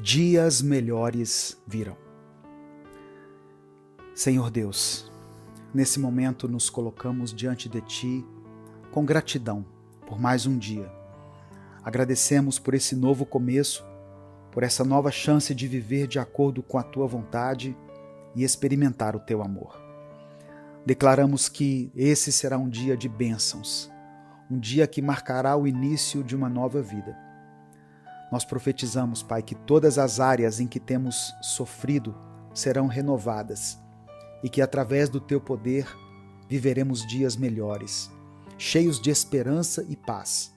Dias melhores virão. Senhor Deus, nesse momento nos colocamos diante de Ti com gratidão por mais um dia. Agradecemos por esse novo começo, por essa nova chance de viver de acordo com a Tua vontade e experimentar o Teu amor. Declaramos que esse será um dia de bênçãos, um dia que marcará o início de uma nova vida. Nós profetizamos, Pai, que todas as áreas em que temos sofrido serão renovadas e que através do Teu poder viveremos dias melhores, cheios de esperança e paz.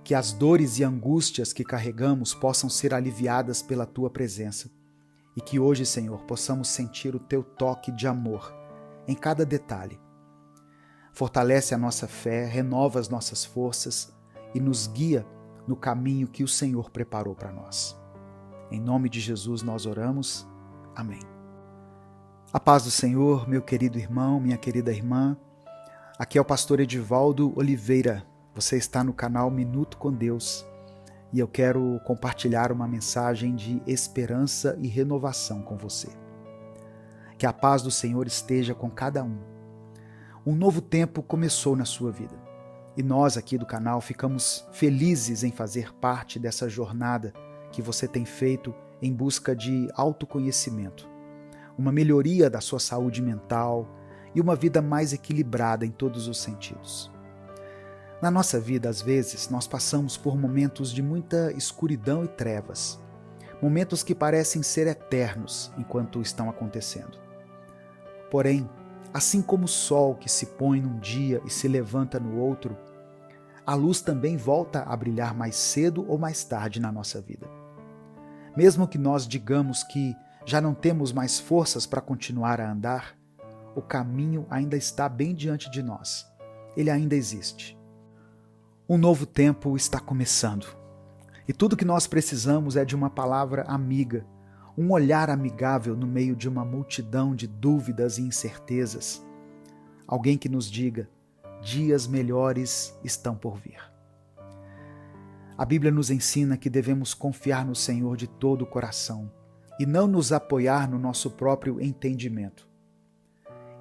Que as dores e angústias que carregamos possam ser aliviadas pela Tua presença e que hoje, Senhor, possamos sentir o Teu toque de amor em cada detalhe. Fortalece a nossa fé, renova as nossas forças e nos guia no caminho que o Senhor preparou para nós. Em nome de Jesus nós oramos. Amém. A paz do Senhor, meu querido irmão, minha querida irmã. Aqui é o pastor Edivaldo Oliveira. Você está no canal Minuto com Deus e eu quero compartilhar uma mensagem de esperança e renovação com você. Que a paz do Senhor esteja com cada um. Um novo tempo começou na sua vida. E nós aqui do canal ficamos felizes em fazer parte dessa jornada que você tem feito em busca de autoconhecimento, uma melhoria da sua saúde mental e uma vida mais equilibrada em todos os sentidos. Na nossa vida, às vezes, nós passamos por momentos de muita escuridão e trevas, momentos que parecem ser eternos enquanto estão acontecendo. Porém, assim como o sol que se põe num dia e se levanta no outro, a luz também volta a brilhar mais cedo ou mais tarde na nossa vida. Mesmo que nós digamos que já não temos mais forças para continuar a andar, o caminho ainda está bem diante de nós. Ele ainda existe. Um novo tempo está começando. E tudo que nós precisamos é de uma palavra amiga, um olhar amigável no meio de uma multidão de dúvidas e incertezas. Alguém que nos diga: dias melhores estão por vir. A Bíblia nos ensina que devemos confiar no Senhor de todo o coração e não nos apoiar no nosso próprio entendimento.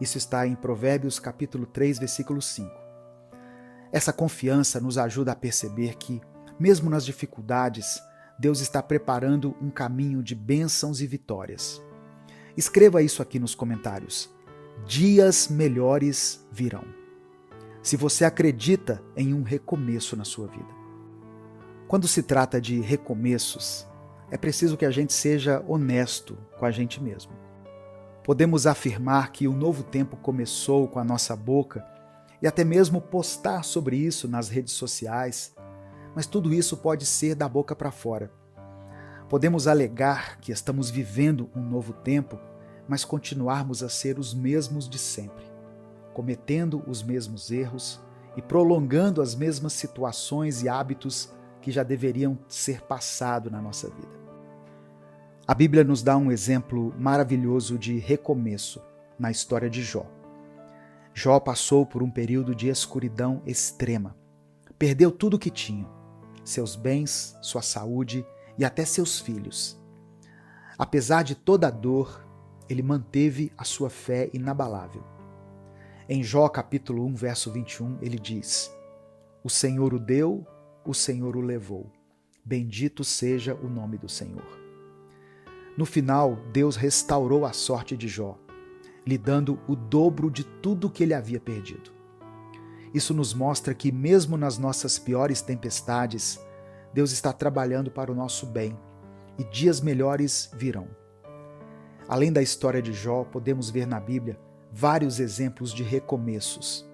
Isso está em Provérbios capítulo 3, versículo 5. Essa confiança nos ajuda a perceber que, mesmo nas dificuldades, Deus está preparando um caminho de bênçãos e vitórias. Escreva isso aqui nos comentários. Dias melhores virão. Se você acredita em um recomeço na sua vida. Quando se trata de recomeços, é preciso que a gente seja honesto com a gente mesmo. Podemos afirmar que o novo tempo começou com a nossa boca e até mesmo postar sobre isso nas redes sociais, mas tudo isso pode ser da boca para fora. Podemos alegar que estamos vivendo um novo tempo, mas continuarmos a ser os mesmos de sempre, cometendo os mesmos erros e prolongando as mesmas situações e hábitos que já deveriam ser passado na nossa vida. A Bíblia nos dá um exemplo maravilhoso de recomeço na história de Jó. Jó passou por um período de escuridão extrema. Perdeu tudo o que tinha, seus bens, sua saúde e até seus filhos. Apesar de toda a dor, ele manteve a sua fé inabalável. Em Jó capítulo 1, verso 21, ele diz: O Senhor o deu, o Senhor o levou. Bendito seja o nome do Senhor. No final, Deus restaurou a sorte de Jó, lhe dando o dobro de tudo que ele havia perdido. Isso nos mostra que mesmo nas nossas piores tempestades, Deus está trabalhando para o nosso bem e dias melhores virão. Além da história de Jó, podemos ver na Bíblia vários exemplos de recomeços.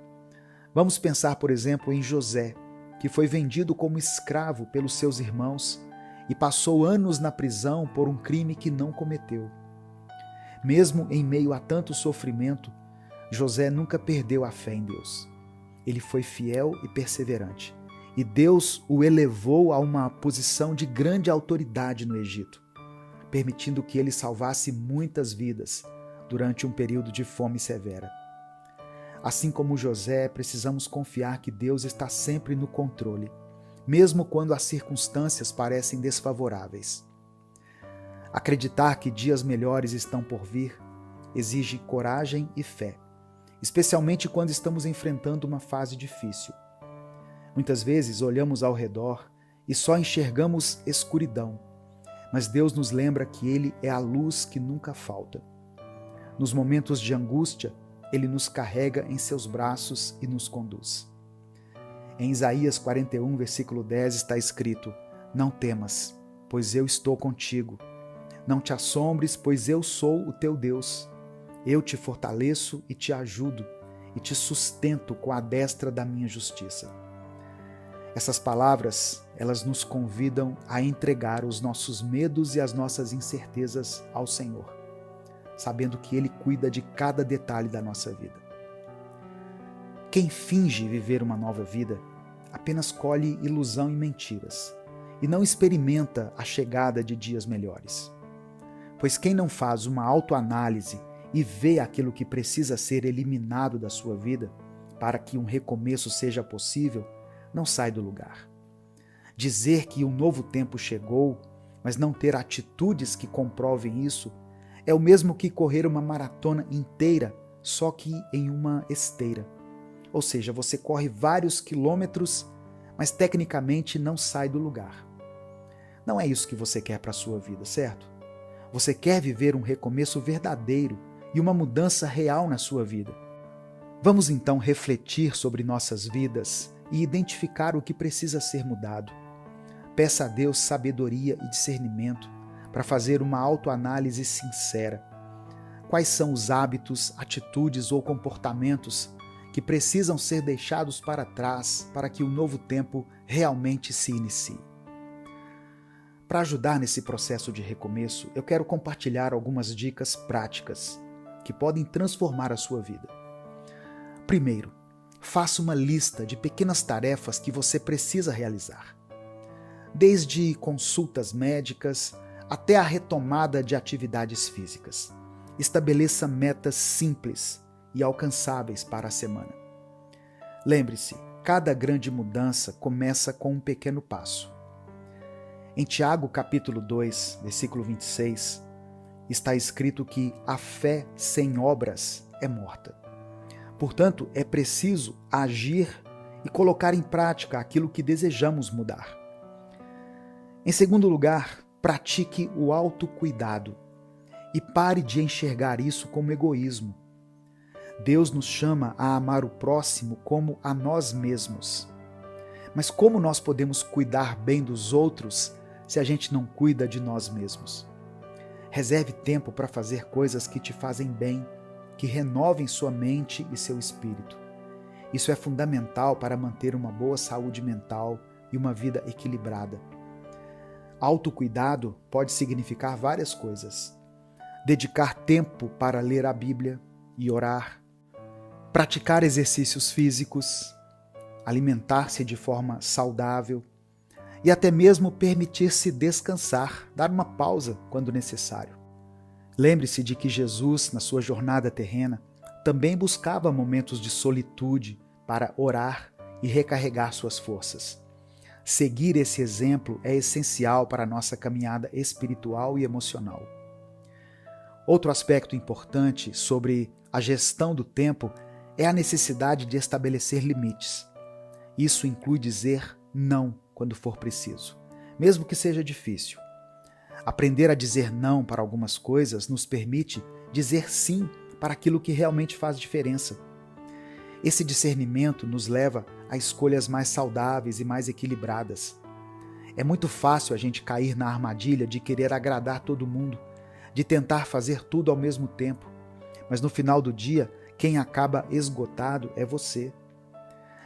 Vamos pensar, por exemplo, em José, que foi vendido como escravo pelos seus irmãos e passou anos na prisão por um crime que não cometeu. Mesmo em meio a tanto sofrimento, José nunca perdeu a fé em Deus. Ele foi fiel e perseverante, e Deus o elevou a uma posição de grande autoridade no Egito, permitindo que ele salvasse muitas vidas durante um período de fome severa. Assim como José, precisamos confiar que Deus está sempre no controle, mesmo quando as circunstâncias parecem desfavoráveis. Acreditar que dias melhores estão por vir exige coragem e fé, especialmente quando estamos enfrentando uma fase difícil. Muitas vezes olhamos ao redor e só enxergamos escuridão, mas Deus nos lembra que Ele é a luz que nunca falta. Nos momentos de angústia, Ele nos carrega em seus braços e nos conduz. Em Isaías 41, versículo 10 está escrito: Não temas, pois eu estou contigo. Não te assombres, pois eu sou o teu Deus. Eu te fortaleço e te ajudo, e te sustento com a destra da minha justiça. Essas palavras, elas nos convidam a entregar os nossos medos e as nossas incertezas ao Senhor, sabendo que Ele cuida de cada detalhe da nossa vida. Quem finge viver uma nova vida apenas colhe ilusão e mentiras, e não experimenta a chegada de dias melhores. Pois quem não faz uma autoanálise e vê aquilo que precisa ser eliminado da sua vida para que um recomeço seja possível, não sai do lugar. Dizer que um novo tempo chegou, mas não ter atitudes que comprovem isso, é o mesmo que correr uma maratona inteira, só que em uma esteira. Ou seja, você corre vários quilômetros, mas tecnicamente não sai do lugar. Não é isso que você quer para a sua vida, certo? Você quer viver um recomeço verdadeiro e uma mudança real na sua vida. Vamos então refletir sobre nossas vidas e identificar o que precisa ser mudado. Peça a Deus sabedoria e discernimento para fazer uma autoanálise sincera. Quais são os hábitos, atitudes ou comportamentos que precisam ser deixados para trás para que o novo tempo realmente se inicie? Para ajudar nesse processo de recomeço, eu quero compartilhar algumas dicas práticas que podem transformar a sua vida. Primeiro, faça uma lista de pequenas tarefas que você precisa realizar. Desde consultas médicas até a retomada de atividades físicas. Estabeleça metas simples e alcançáveis para a semana. Lembre-se, cada grande mudança começa com um pequeno passo. Em Tiago capítulo 2, versículo 26, está escrito que a fé sem obras é morta. Portanto, é preciso agir e colocar em prática aquilo que desejamos mudar. Em segundo lugar, pratique o autocuidado e pare de enxergar isso como egoísmo. Deus nos chama a amar o próximo como a nós mesmos. Mas como nós podemos cuidar bem dos outros se a gente não cuida de nós mesmos? Reserve tempo para fazer coisas que te fazem bem, que renovem sua mente e seu espírito. Isso é fundamental para manter uma boa saúde mental e uma vida equilibrada. Autocuidado pode significar várias coisas. Dedicar tempo para ler a Bíblia e orar, praticar exercícios físicos, alimentar-se de forma saudável e até mesmo permitir-se descansar, dar uma pausa quando necessário. Lembre-se de que Jesus, na sua jornada terrena, também buscava momentos de solitude para orar e recarregar suas forças. Seguir esse exemplo é essencial para a nossa caminhada espiritual e emocional. Outro aspecto importante sobre a gestão do tempo é a necessidade de estabelecer limites. Isso inclui dizer não quando for preciso, mesmo que seja difícil. Aprender a dizer não para algumas coisas nos permite dizer sim para aquilo que realmente faz diferença. Esse discernimento nos leva a escolhas mais saudáveis e mais equilibradas. É muito fácil a gente cair na armadilha de querer agradar todo mundo, de tentar fazer tudo ao mesmo tempo, mas no final do dia, quem acaba esgotado é você.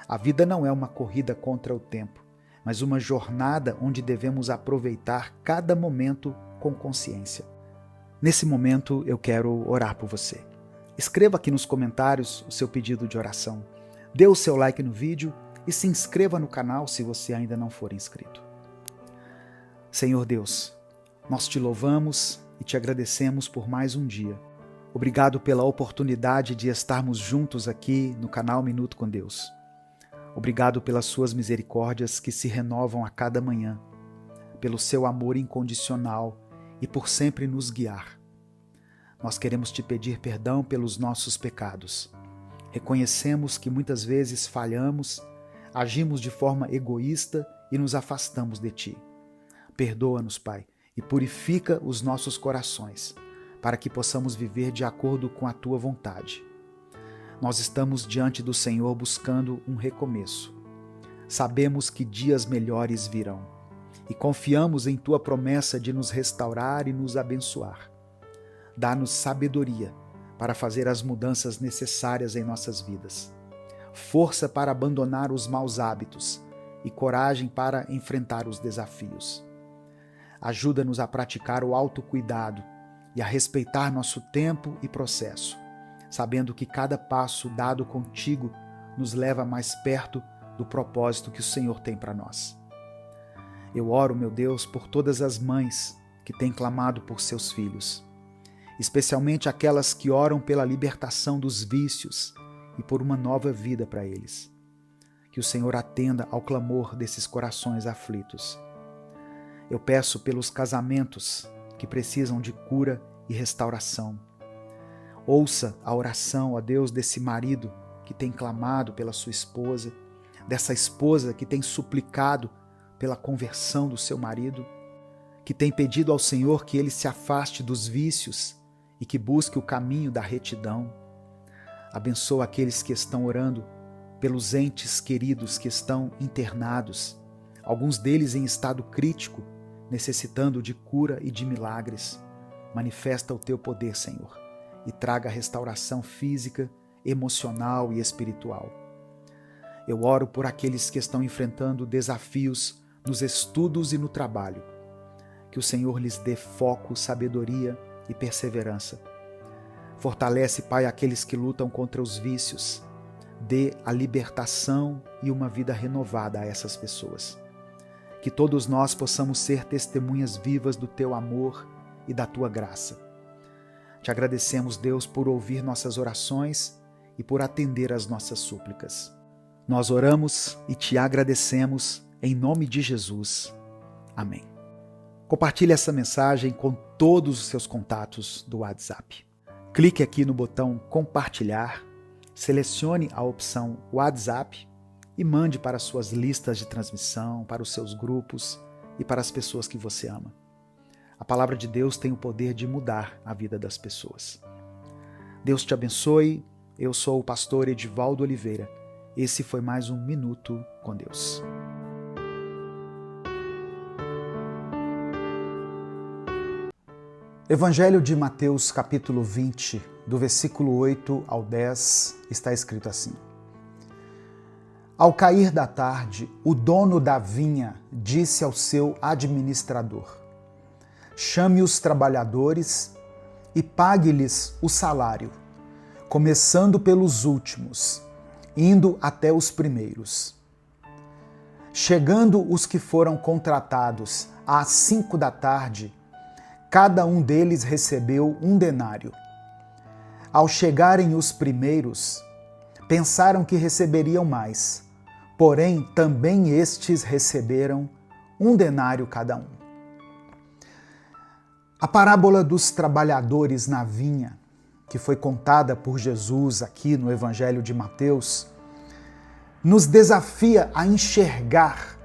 A vida não é uma corrida contra o tempo, mas uma jornada onde devemos aproveitar cada momento com consciência. Nesse momento, eu quero orar por você. Escreva aqui nos comentários o seu pedido de oração. Dê o seu like no vídeo e se inscreva no canal se você ainda não for inscrito. Senhor Deus, nós te louvamos e te agradecemos por mais um dia. Obrigado pela oportunidade de estarmos juntos aqui no canal Minuto com Deus. Obrigado pelas suas misericórdias que se renovam a cada manhã, pelo seu amor incondicional e por sempre nos guiar. Nós queremos te pedir perdão pelos nossos pecados. Reconhecemos que muitas vezes falhamos, agimos de forma egoísta e nos afastamos de ti. Perdoa-nos, Pai, e purifica os nossos corações, para que possamos viver de acordo com a tua vontade. Nós estamos diante do Senhor buscando um recomeço. Sabemos que dias melhores virão e confiamos em tua promessa de nos restaurar e nos abençoar. Dá-nos sabedoria para fazer as mudanças necessárias em nossas vidas, força para abandonar os maus hábitos e coragem para enfrentar os desafios. Ajuda-nos a praticar o autocuidado e a respeitar nosso tempo e processo, sabendo que cada passo dado contigo nos leva mais perto do propósito que o Senhor tem para nós. Eu oro, meu Deus, por todas as mães que têm clamado por seus filhos, especialmente aquelas que oram pela libertação dos vícios e por uma nova vida para eles. Que o Senhor atenda ao clamor desses corações aflitos. Eu peço pelos casamentos que precisam de cura e restauração. Ouça a oração, ó Deus, desse marido que tem clamado pela sua esposa, dessa esposa que tem suplicado pela conversão do seu marido, que tem pedido ao Senhor que ele se afaste dos vícios e que busque o caminho da retidão. Abençoa aqueles que estão orando pelos entes queridos que estão internados, alguns deles em estado crítico, necessitando de cura e de milagres. Manifesta o teu poder, Senhor, e traga restauração física, emocional e espiritual. Eu oro por aqueles que estão enfrentando desafios nos estudos e no trabalho. Que o Senhor lhes dê foco, sabedoria e perseverança. Fortalece, Pai, aqueles que lutam contra os vícios. Dê a libertação e uma vida renovada a essas pessoas. Que todos nós possamos ser testemunhas vivas do teu amor e da tua graça. Te agradecemos, Deus, por ouvir nossas orações e por atender às nossas súplicas. Nós oramos e te agradecemos em nome de Jesus. Amém. Compartilhe essa mensagem com todos os seus contatos do WhatsApp. Clique aqui no botão compartilhar, selecione a opção WhatsApp e mande para suas listas de transmissão, para os seus grupos e para as pessoas que você ama. A palavra de Deus tem o poder de mudar a vida das pessoas. Deus te abençoe. Eu sou o pastor Edivaldo Oliveira. Esse foi mais um Minuto com Deus. Evangelho de Mateus, capítulo 20, do versículo 8 ao 10, está escrito assim. Ao cair da tarde, o dono da vinha disse ao seu administrador: chame os trabalhadores e pague-lhes o salário, começando pelos últimos, indo até os primeiros. Chegando os que foram contratados às 5 da tarde, cada um deles recebeu 1 denário. Ao chegarem os primeiros, pensaram que receberiam mais, porém também estes receberam 1 denário cada um. A parábola dos trabalhadores na vinha, que foi contada por Jesus aqui no Evangelho de Mateus, nos desafia a enxergar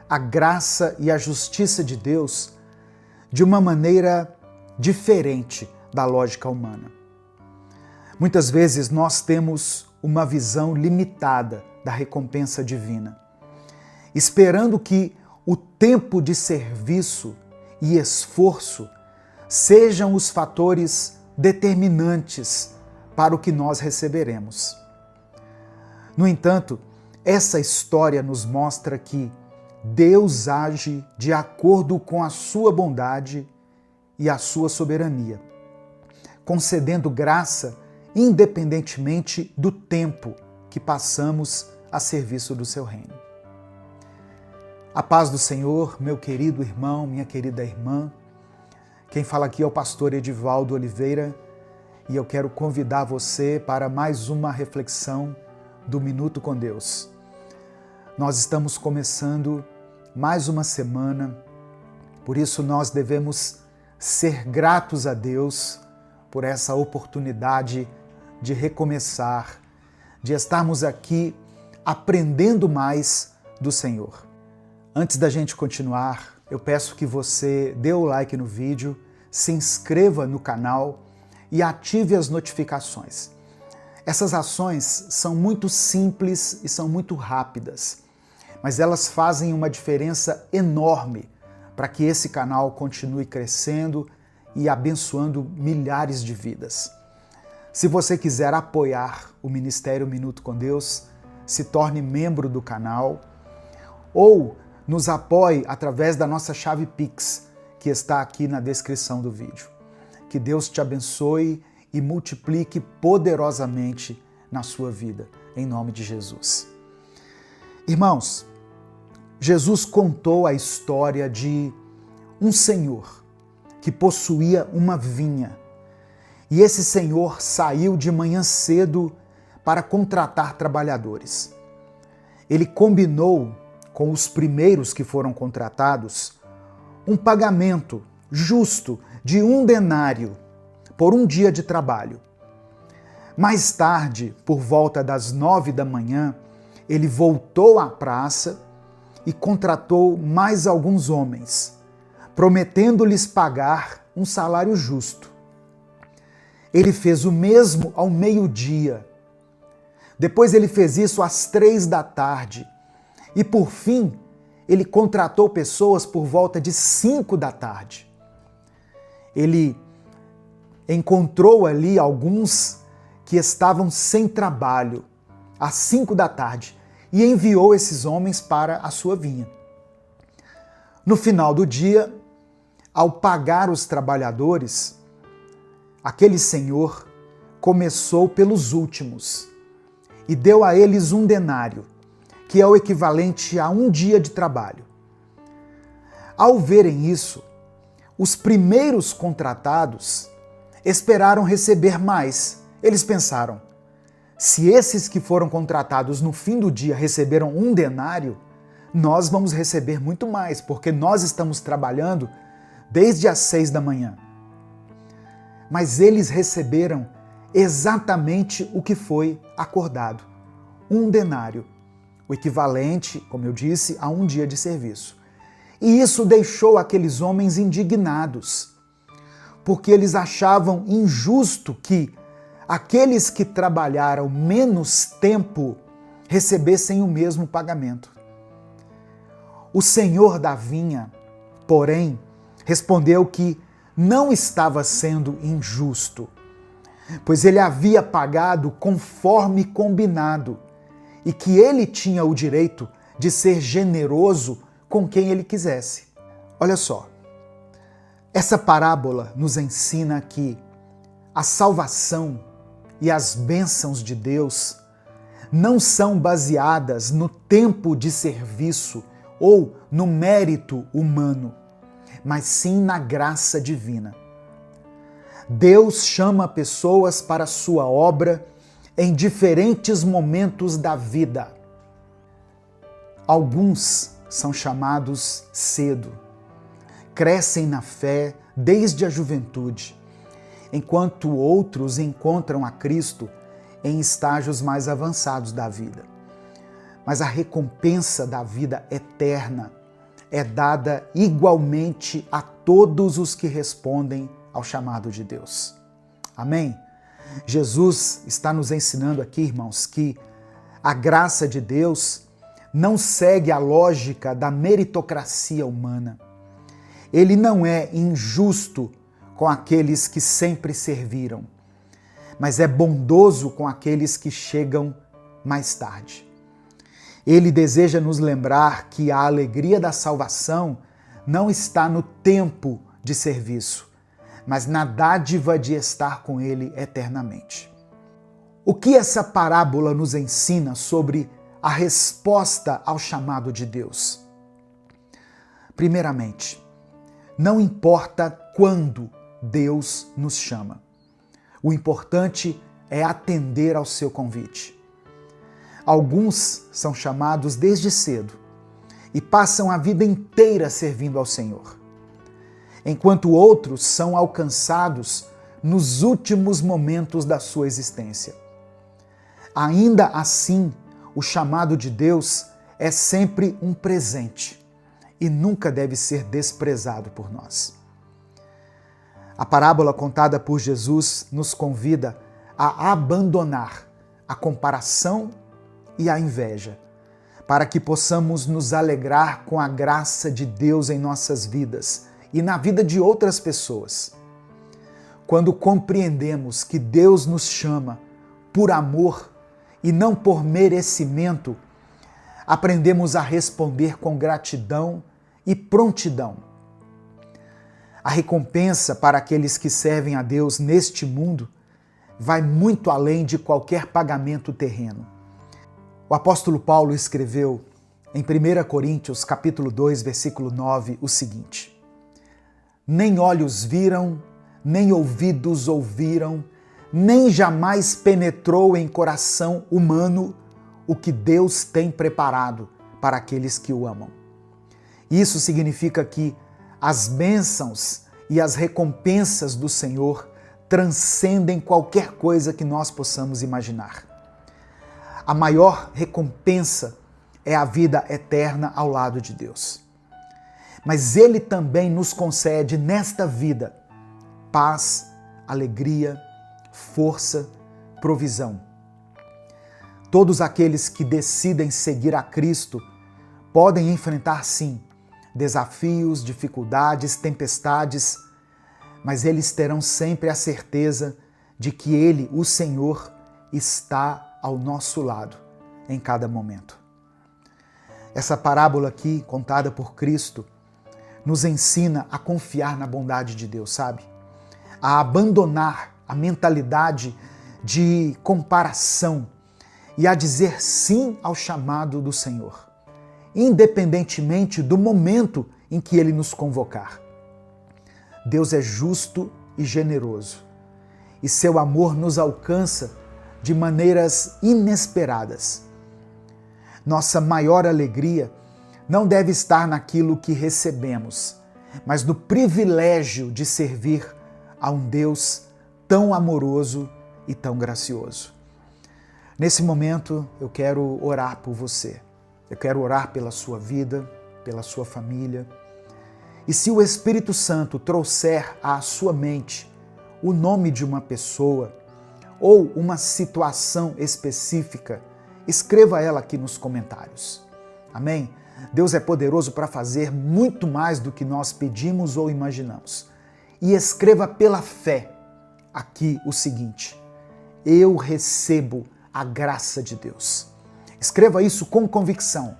a graça e a justiça de Deus de uma maneira diferente da lógica humana. Muitas vezes nós temos uma visão limitada da recompensa divina, esperando que o tempo de serviço e esforço sejam os fatores determinantes para o que nós receberemos. No entanto, essa história nos mostra que Deus age de acordo com a sua bondade e a sua soberania, concedendo graça independentemente do tempo que passamos a serviço do seu reino. A paz do Senhor, meu querido irmão, minha querida irmã. Quem fala aqui é o pastor Edivaldo Oliveira e eu quero convidar você para mais uma reflexão do Minuto com Deus. Nós estamos começando mais uma semana, por isso nós devemos ser gratos a Deus por essa oportunidade de recomeçar, de estarmos aqui aprendendo mais do Senhor. Antes da gente continuar, eu peço que você dê o like no vídeo, se inscreva no canal e ative as notificações. Essas ações são muito simples e são muito rápidas, mas elas fazem uma diferença enorme para que esse canal continue crescendo e abençoando milhares de vidas. Se você quiser apoiar o Ministério Minuto com Deus, se torne membro do canal ou nos apoie através da nossa chave Pix, que está aqui na descrição do vídeo. Que Deus te abençoe e multiplique poderosamente na sua vida, em nome de Jesus. Irmãos, Jesus contou a história de um senhor que possuía uma vinha. E esse senhor saiu de manhã cedo para contratar trabalhadores. Ele combinou com os primeiros que foram contratados um pagamento justo de 1 denário por um dia de trabalho. Mais tarde, por volta das 9 da manhã, ele voltou à praça e contratou mais alguns homens, prometendo-lhes pagar um salário justo. Ele fez o mesmo ao meio-dia. Depois ele fez isso às 3 da tarde. E por fim, ele contratou pessoas por volta de 5 da tarde. Ele encontrou ali alguns que estavam sem trabalho às 5 da tarde e enviou esses homens para a sua vinha. No final do dia, ao pagar os trabalhadores, aquele senhor começou pelos últimos e deu a eles 1 denário, que é o equivalente a um dia de trabalho. Ao verem isso, os primeiros contratados esperaram receber mais. Eles pensaram, se esses que foram contratados no fim do dia receberam 1 denário, nós vamos receber muito mais, porque nós estamos trabalhando desde as 6 da manhã. Mas eles receberam exatamente o que foi acordado, 1 denário, o equivalente, como eu disse, a um dia de serviço. E isso deixou aqueles homens indignados, porque eles achavam injusto que aqueles que trabalharam menos tempo recebessem o mesmo pagamento. O senhor da vinha, porém, respondeu que não estava sendo injusto, pois ele havia pagado conforme combinado e que ele tinha o direito de ser generoso com quem ele quisesse. Olha só, essa parábola nos ensina que a salvação e as bênçãos de Deus não são baseadas no tempo de serviço ou no mérito humano, mas sim na graça divina. Deus chama pessoas para a sua obra em diferentes momentos da vida. Alguns são chamados cedo, crescem na fé desde a juventude, enquanto outros encontram a Cristo em estágios mais avançados da vida. Mas a recompensa da vida eterna é dada igualmente a todos os que respondem ao chamado de Deus. Amém? Jesus está nos ensinando aqui, irmãos, que a graça de Deus não segue a lógica da meritocracia humana. Ele não é injusto com aqueles que sempre serviram, mas é bondoso com aqueles que chegam mais tarde. Ele deseja nos lembrar que a alegria da salvação não está no tempo de serviço, mas na dádiva de estar com Ele eternamente. O que essa parábola nos ensina sobre a resposta ao chamado de Deus? Primeiramente, não importa quando Deus nos chama. O importante é atender ao seu convite. Alguns são chamados desde cedo e passam a vida inteira servindo ao Senhor. enquanto outros são alcançados nos últimos momentos da sua existência. Ainda assim, o chamado de Deus é sempre um presente e nunca deve ser desprezado por nós. A parábola contada por Jesus nos convida a abandonar a comparação e a inveja, para que possamos nos alegrar com a graça de Deus em nossas vidas e na vida de outras pessoas. Quando compreendemos que Deus nos chama por amor e não por merecimento, aprendemos a responder com gratidão e prontidão. A recompensa para aqueles que servem a Deus neste mundo vai muito além de qualquer pagamento terreno. O apóstolo Paulo escreveu em 1 Coríntios, capítulo 2, versículo 9, o seguinte: nem olhos viram, nem ouvidos ouviram, nem jamais penetrou em coração humano o que Deus tem preparado para aqueles que o amam. Isso significa que as bênçãos e as recompensas do Senhor transcendem qualquer coisa que nós possamos imaginar. A maior recompensa é a vida eterna ao lado de Deus. Mas Ele também nos concede nesta vida paz, alegria, força, provisão. Todos aqueles que decidem seguir a Cristo podem enfrentar, sim, desafios, dificuldades, tempestades, mas eles terão sempre a certeza de que Ele, o Senhor, está ao nosso lado em cada momento. Essa parábola aqui, contada por Cristo, nos ensina a confiar na bondade de Deus, sabe? A abandonar a mentalidade de comparação e a dizer sim ao chamado do Senhor, independentemente do momento em que Ele nos convocar. Deus é justo e generoso, e seu amor nos alcança de maneiras inesperadas. Nossa maior alegria não deve estar naquilo que recebemos, mas no privilégio de servir a um Deus tão amoroso e tão gracioso. Nesse momento, eu quero orar por você. Eu quero orar pela sua vida, pela sua família. E se o Espírito Santo trouxer à sua mente o nome de uma pessoa ou uma situação específica, escreva ela aqui nos comentários. Amém? Deus é poderoso para fazer muito mais do que nós pedimos ou imaginamos. E escreva pela fé aqui o seguinte: eu recebo a graça de Deus. Escreva isso com convicção.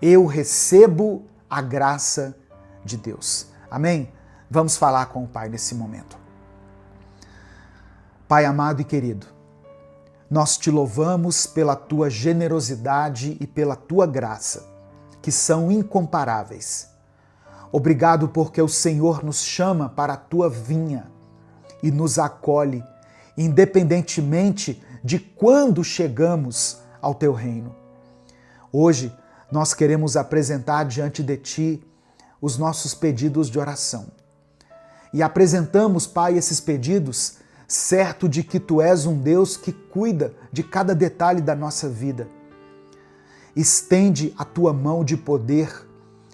Eu recebo a graça de Deus. Amém? Vamos falar com o Pai nesse momento. Pai amado e querido, nós te louvamos pela tua generosidade e pela tua graça, que são incomparáveis. Obrigado porque o Senhor nos chama para a tua vinha e nos acolhe, independentemente de quando chegamos ao teu reino. Hoje, nós queremos apresentar diante de ti os nossos pedidos de oração. E apresentamos, Pai, esses pedidos, certo de que tu és um Deus que cuida de cada detalhe da nossa vida. Estende a tua mão de poder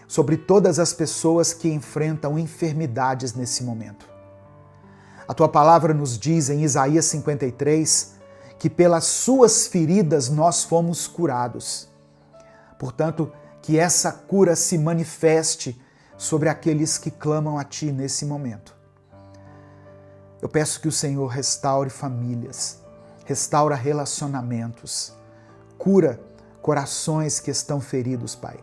sobre todas as pessoas que enfrentam enfermidades nesse momento. A tua palavra nos diz em Isaías 53 que pelas suas feridas nós fomos curados. Portanto, que essa cura se manifeste sobre aqueles que clamam a ti nesse momento. Eu peço que o Senhor restaure famílias, restaura relacionamentos, cura corações que estão feridos, Pai.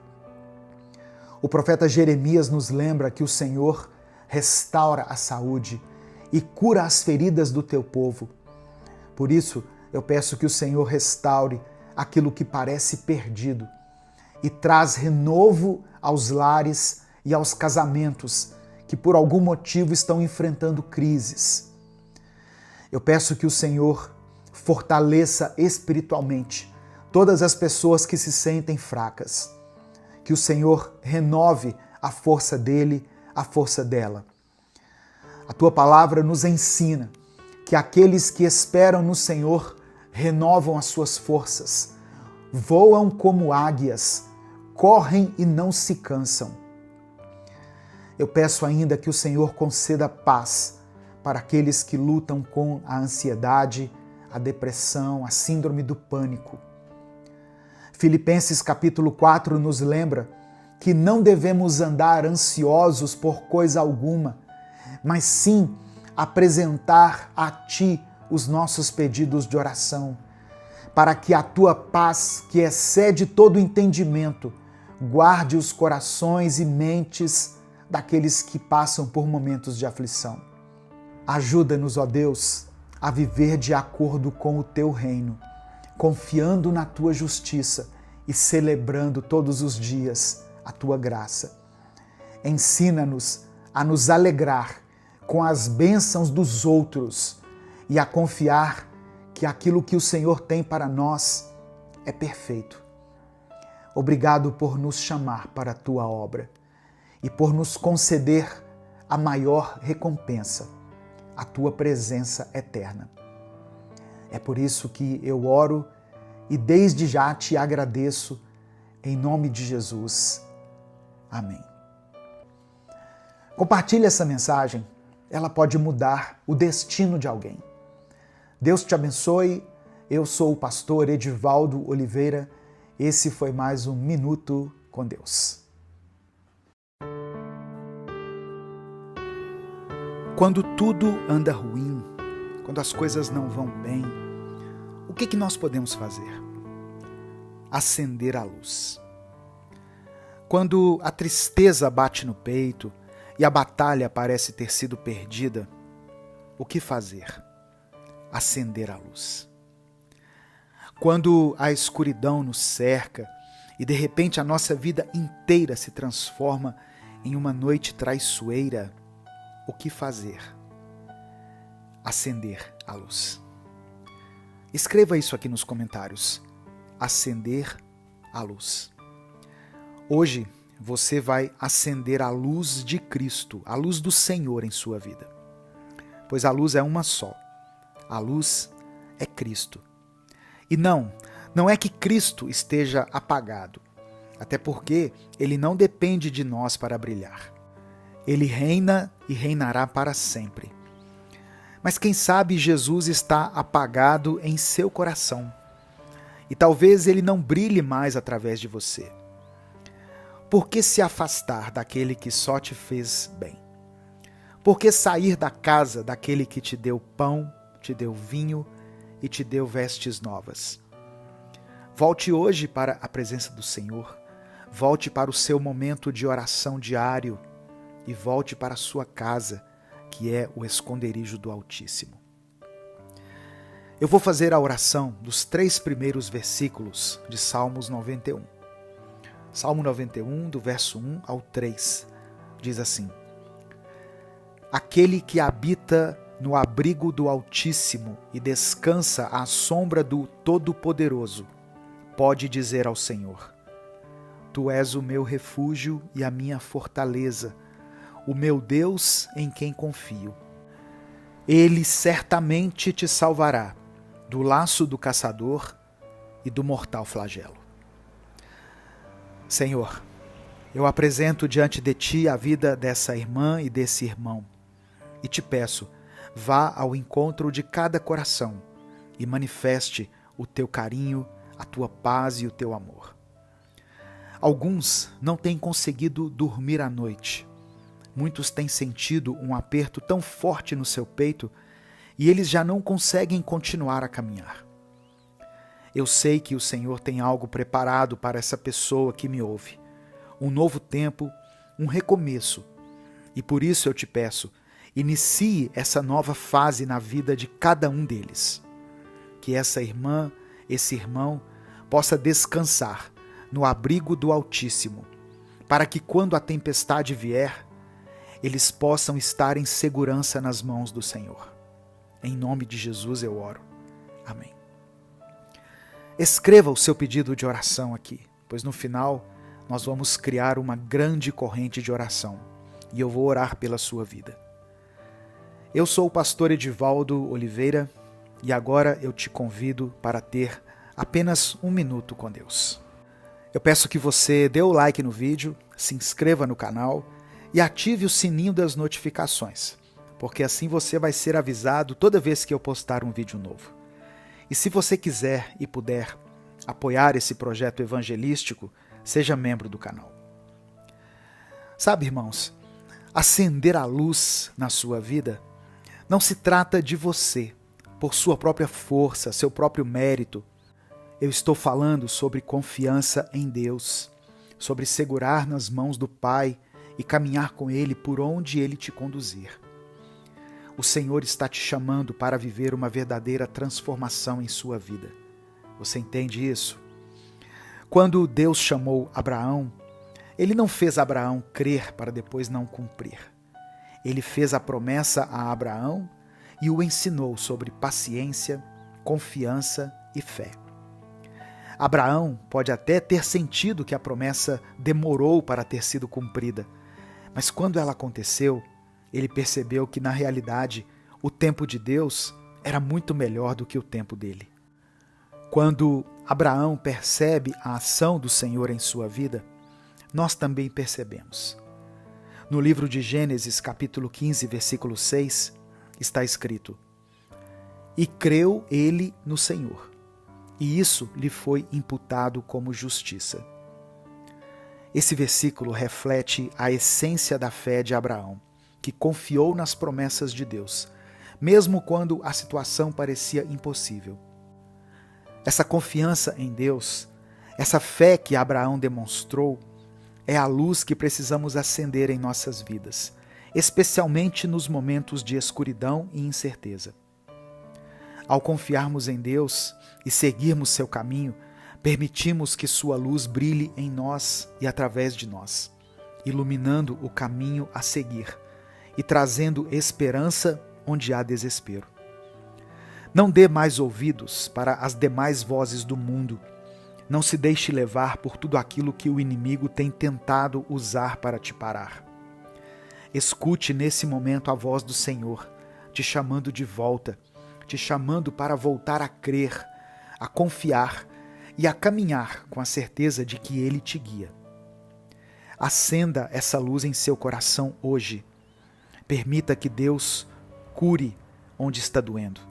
O profeta Jeremias nos lembra que o Senhor restaura a saúde e cura as feridas do teu povo. Por isso, eu peço que o Senhor restaure aquilo que parece perdido e traz renovo aos lares e aos casamentos que por algum motivo estão enfrentando crises. Eu peço que o Senhor fortaleça espiritualmente todas as pessoas que se sentem fracas. Que o Senhor renove a força dele, a força dela. A tua palavra nos ensina que aqueles que esperam no Senhor renovam as suas forças, voam como águias, correm e não se cansam. Eu peço ainda que o Senhor conceda paz para aqueles que lutam com a ansiedade, a depressão, a síndrome do pânico. Filipenses capítulo 4 nos lembra que não devemos andar ansiosos por coisa alguma, mas sim apresentar a Ti os nossos pedidos de oração, para que a Tua paz, que excede todo entendimento, guarde os corações e mentes daqueles que passam por momentos de aflição. Ajuda-nos, ó Deus, a viver de acordo com o Teu reino, confiando na Tua justiça e celebrando todos os dias a Tua graça. Ensina-nos a nos alegrar com as bênçãos dos outros e a confiar que aquilo que o Senhor tem para nós é perfeito. Obrigado por nos chamar para a Tua obra e por nos conceder a maior recompensa, a Tua presença eterna. É por isso que eu oro e desde já Te agradeço, em nome de Jesus. Amém. Compartilhe essa mensagem, ela pode mudar o destino de alguém. Deus te abençoe, eu sou o pastor Edivaldo Oliveira, esse foi mais um Minuto com Deus. Quando tudo anda ruim, quando as coisas não vão bem, o que nós podemos fazer? Acender a luz. Quando a tristeza bate no peito e a batalha parece ter sido perdida, o que fazer? Acender a luz. Quando a escuridão nos cerca e de repente a nossa vida inteira se transforma em uma noite traiçoeira, o que fazer? Acender a luz. Escreva isso aqui nos comentários. Acender a luz. Hoje você vai acender a luz de Cristo, a luz do Senhor em sua vida. Pois a luz é uma só. A luz é Cristo. E não é que Cristo esteja apagado, até porque ele não depende de nós para brilhar. Ele reina e reinará para sempre. Mas quem sabe Jesus está apagado em seu coração e talvez ele não brilhe mais através de você. Por que se afastar daquele que só te fez bem? Por que sair da casa daquele que te deu pão, te deu vinho e te deu vestes novas? Volte hoje para a presença do Senhor, volte para o seu momento de oração diário e volte para a sua casa, que é o esconderijo do Altíssimo. Eu vou fazer a oração dos 3 primeiros versículos de Salmos 91. Salmo 91, do verso 1 ao 3, diz assim: Aquele que habita no abrigo do Altíssimo e descansa à sombra do Todo-Poderoso, pode dizer ao Senhor: Tu és o meu refúgio e a minha fortaleza, o meu Deus em quem confio. Ele certamente te salvará do laço do caçador e do mortal flagelo. Senhor, eu apresento diante de Ti a vida dessa irmã e desse irmão e te peço, vá ao encontro de cada coração e manifeste o Teu carinho, a Tua paz e o Teu amor. Alguns não têm conseguido dormir à noite. Muitos têm sentido um aperto tão forte no seu peito e eles já não conseguem continuar a caminhar. Eu sei que o Senhor tem algo preparado para essa pessoa que me ouve. Um novo tempo, um recomeço. E por isso eu te peço, inicie essa nova fase na vida de cada um deles. Que essa irmã, esse irmão, possa descansar no abrigo do Altíssimo, para que quando a tempestade vier, eles possam estar em segurança nas mãos do Senhor. Em nome de Jesus eu oro. Amém. Escreva o seu pedido de oração aqui, pois no final nós vamos criar uma grande corrente de oração e eu vou orar pela sua vida. Eu sou o pastor Edivaldo Oliveira e agora eu te convido para ter apenas um minuto com Deus. Eu peço que você dê o like no vídeo, se inscreva no canal e ative o sininho das notificações, porque assim você vai ser avisado toda vez que eu postar um vídeo novo. E se você quiser e puder apoiar esse projeto evangelístico, seja membro do canal. Sabe, irmãos, acender a luz na sua vida não se trata de você, por sua própria força, seu próprio mérito. Eu estou falando sobre confiança em Deus, sobre segurar nas mãos do Pai e caminhar com Ele por onde Ele te conduzir. O Senhor está te chamando para viver uma verdadeira transformação em sua vida. Você entende isso? Quando Deus chamou Abraão, Ele não fez Abraão crer para depois não cumprir. Ele fez a promessa a Abraão e o ensinou sobre paciência, confiança e fé. Abraão pode até ter sentido que a promessa demorou para ter sido cumprida, mas quando ela aconteceu, ele percebeu que, na realidade, o tempo de Deus era muito melhor do que o tempo dele. Quando Abraão percebe a ação do Senhor em sua vida, nós também percebemos. No livro de Gênesis, capítulo 15, versículo 6, está escrito: "E creu ele no Senhor, e isso lhe foi imputado como justiça." Esse versículo reflete a essência da fé de Abraão, que confiou nas promessas de Deus, mesmo quando a situação parecia impossível. Essa confiança em Deus, essa fé que Abraão demonstrou, é a luz que precisamos acender em nossas vidas, especialmente nos momentos de escuridão e incerteza. Ao confiarmos em Deus e seguirmos seu caminho, permitimos que sua luz brilhe em nós e através de nós, iluminando o caminho a seguir e trazendo esperança onde há desespero. Não dê mais ouvidos para as demais vozes do mundo. Não se deixe levar por tudo aquilo que o inimigo tem tentado usar para te parar. Escute nesse momento a voz do Senhor, te chamando de volta, te chamando para voltar a crer, a confiar e a caminhar com a certeza de que Ele te guia. Acenda essa luz em seu coração hoje. Permita que Deus cure onde está doendo.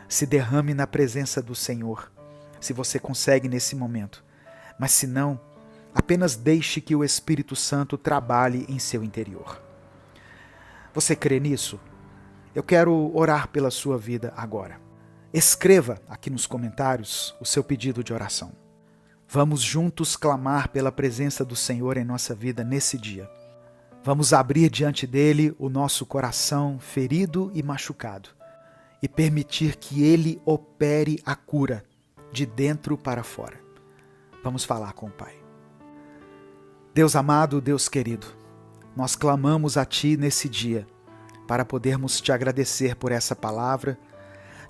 Se derrame na presença do Senhor, se você consegue nesse momento. Mas se não, apenas deixe que o Espírito Santo trabalhe em seu interior. Você crê nisso? Eu quero orar pela sua vida agora. Escreva aqui nos comentários o seu pedido de oração. Vamos juntos clamar pela presença do Senhor em nossa vida nesse dia. Vamos abrir diante dele o nosso coração ferido e machucado e permitir que ele opere a cura de dentro para fora. Vamos falar com o Pai. Deus amado, Deus querido, nós clamamos a Ti nesse dia para podermos Te agradecer por essa palavra,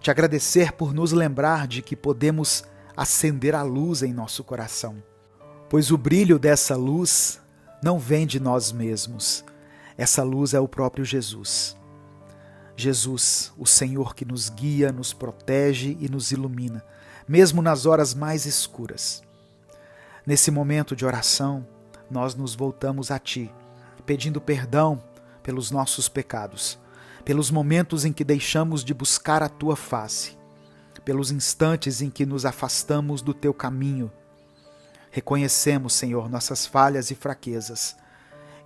Te agradecer por nos lembrar de que podemos acender a luz em nosso coração, pois o brilho dessa luz não vem de nós mesmos. Essa luz é o próprio Jesus. Jesus, o Senhor que nos guia, nos protege e nos ilumina, mesmo nas horas mais escuras. Nesse momento de oração, nós nos voltamos a Ti, pedindo perdão pelos nossos pecados, pelos momentos em que deixamos de buscar a Tua face, pelos instantes em que nos afastamos do Teu caminho. Reconhecemos, Senhor, nossas falhas e fraquezas,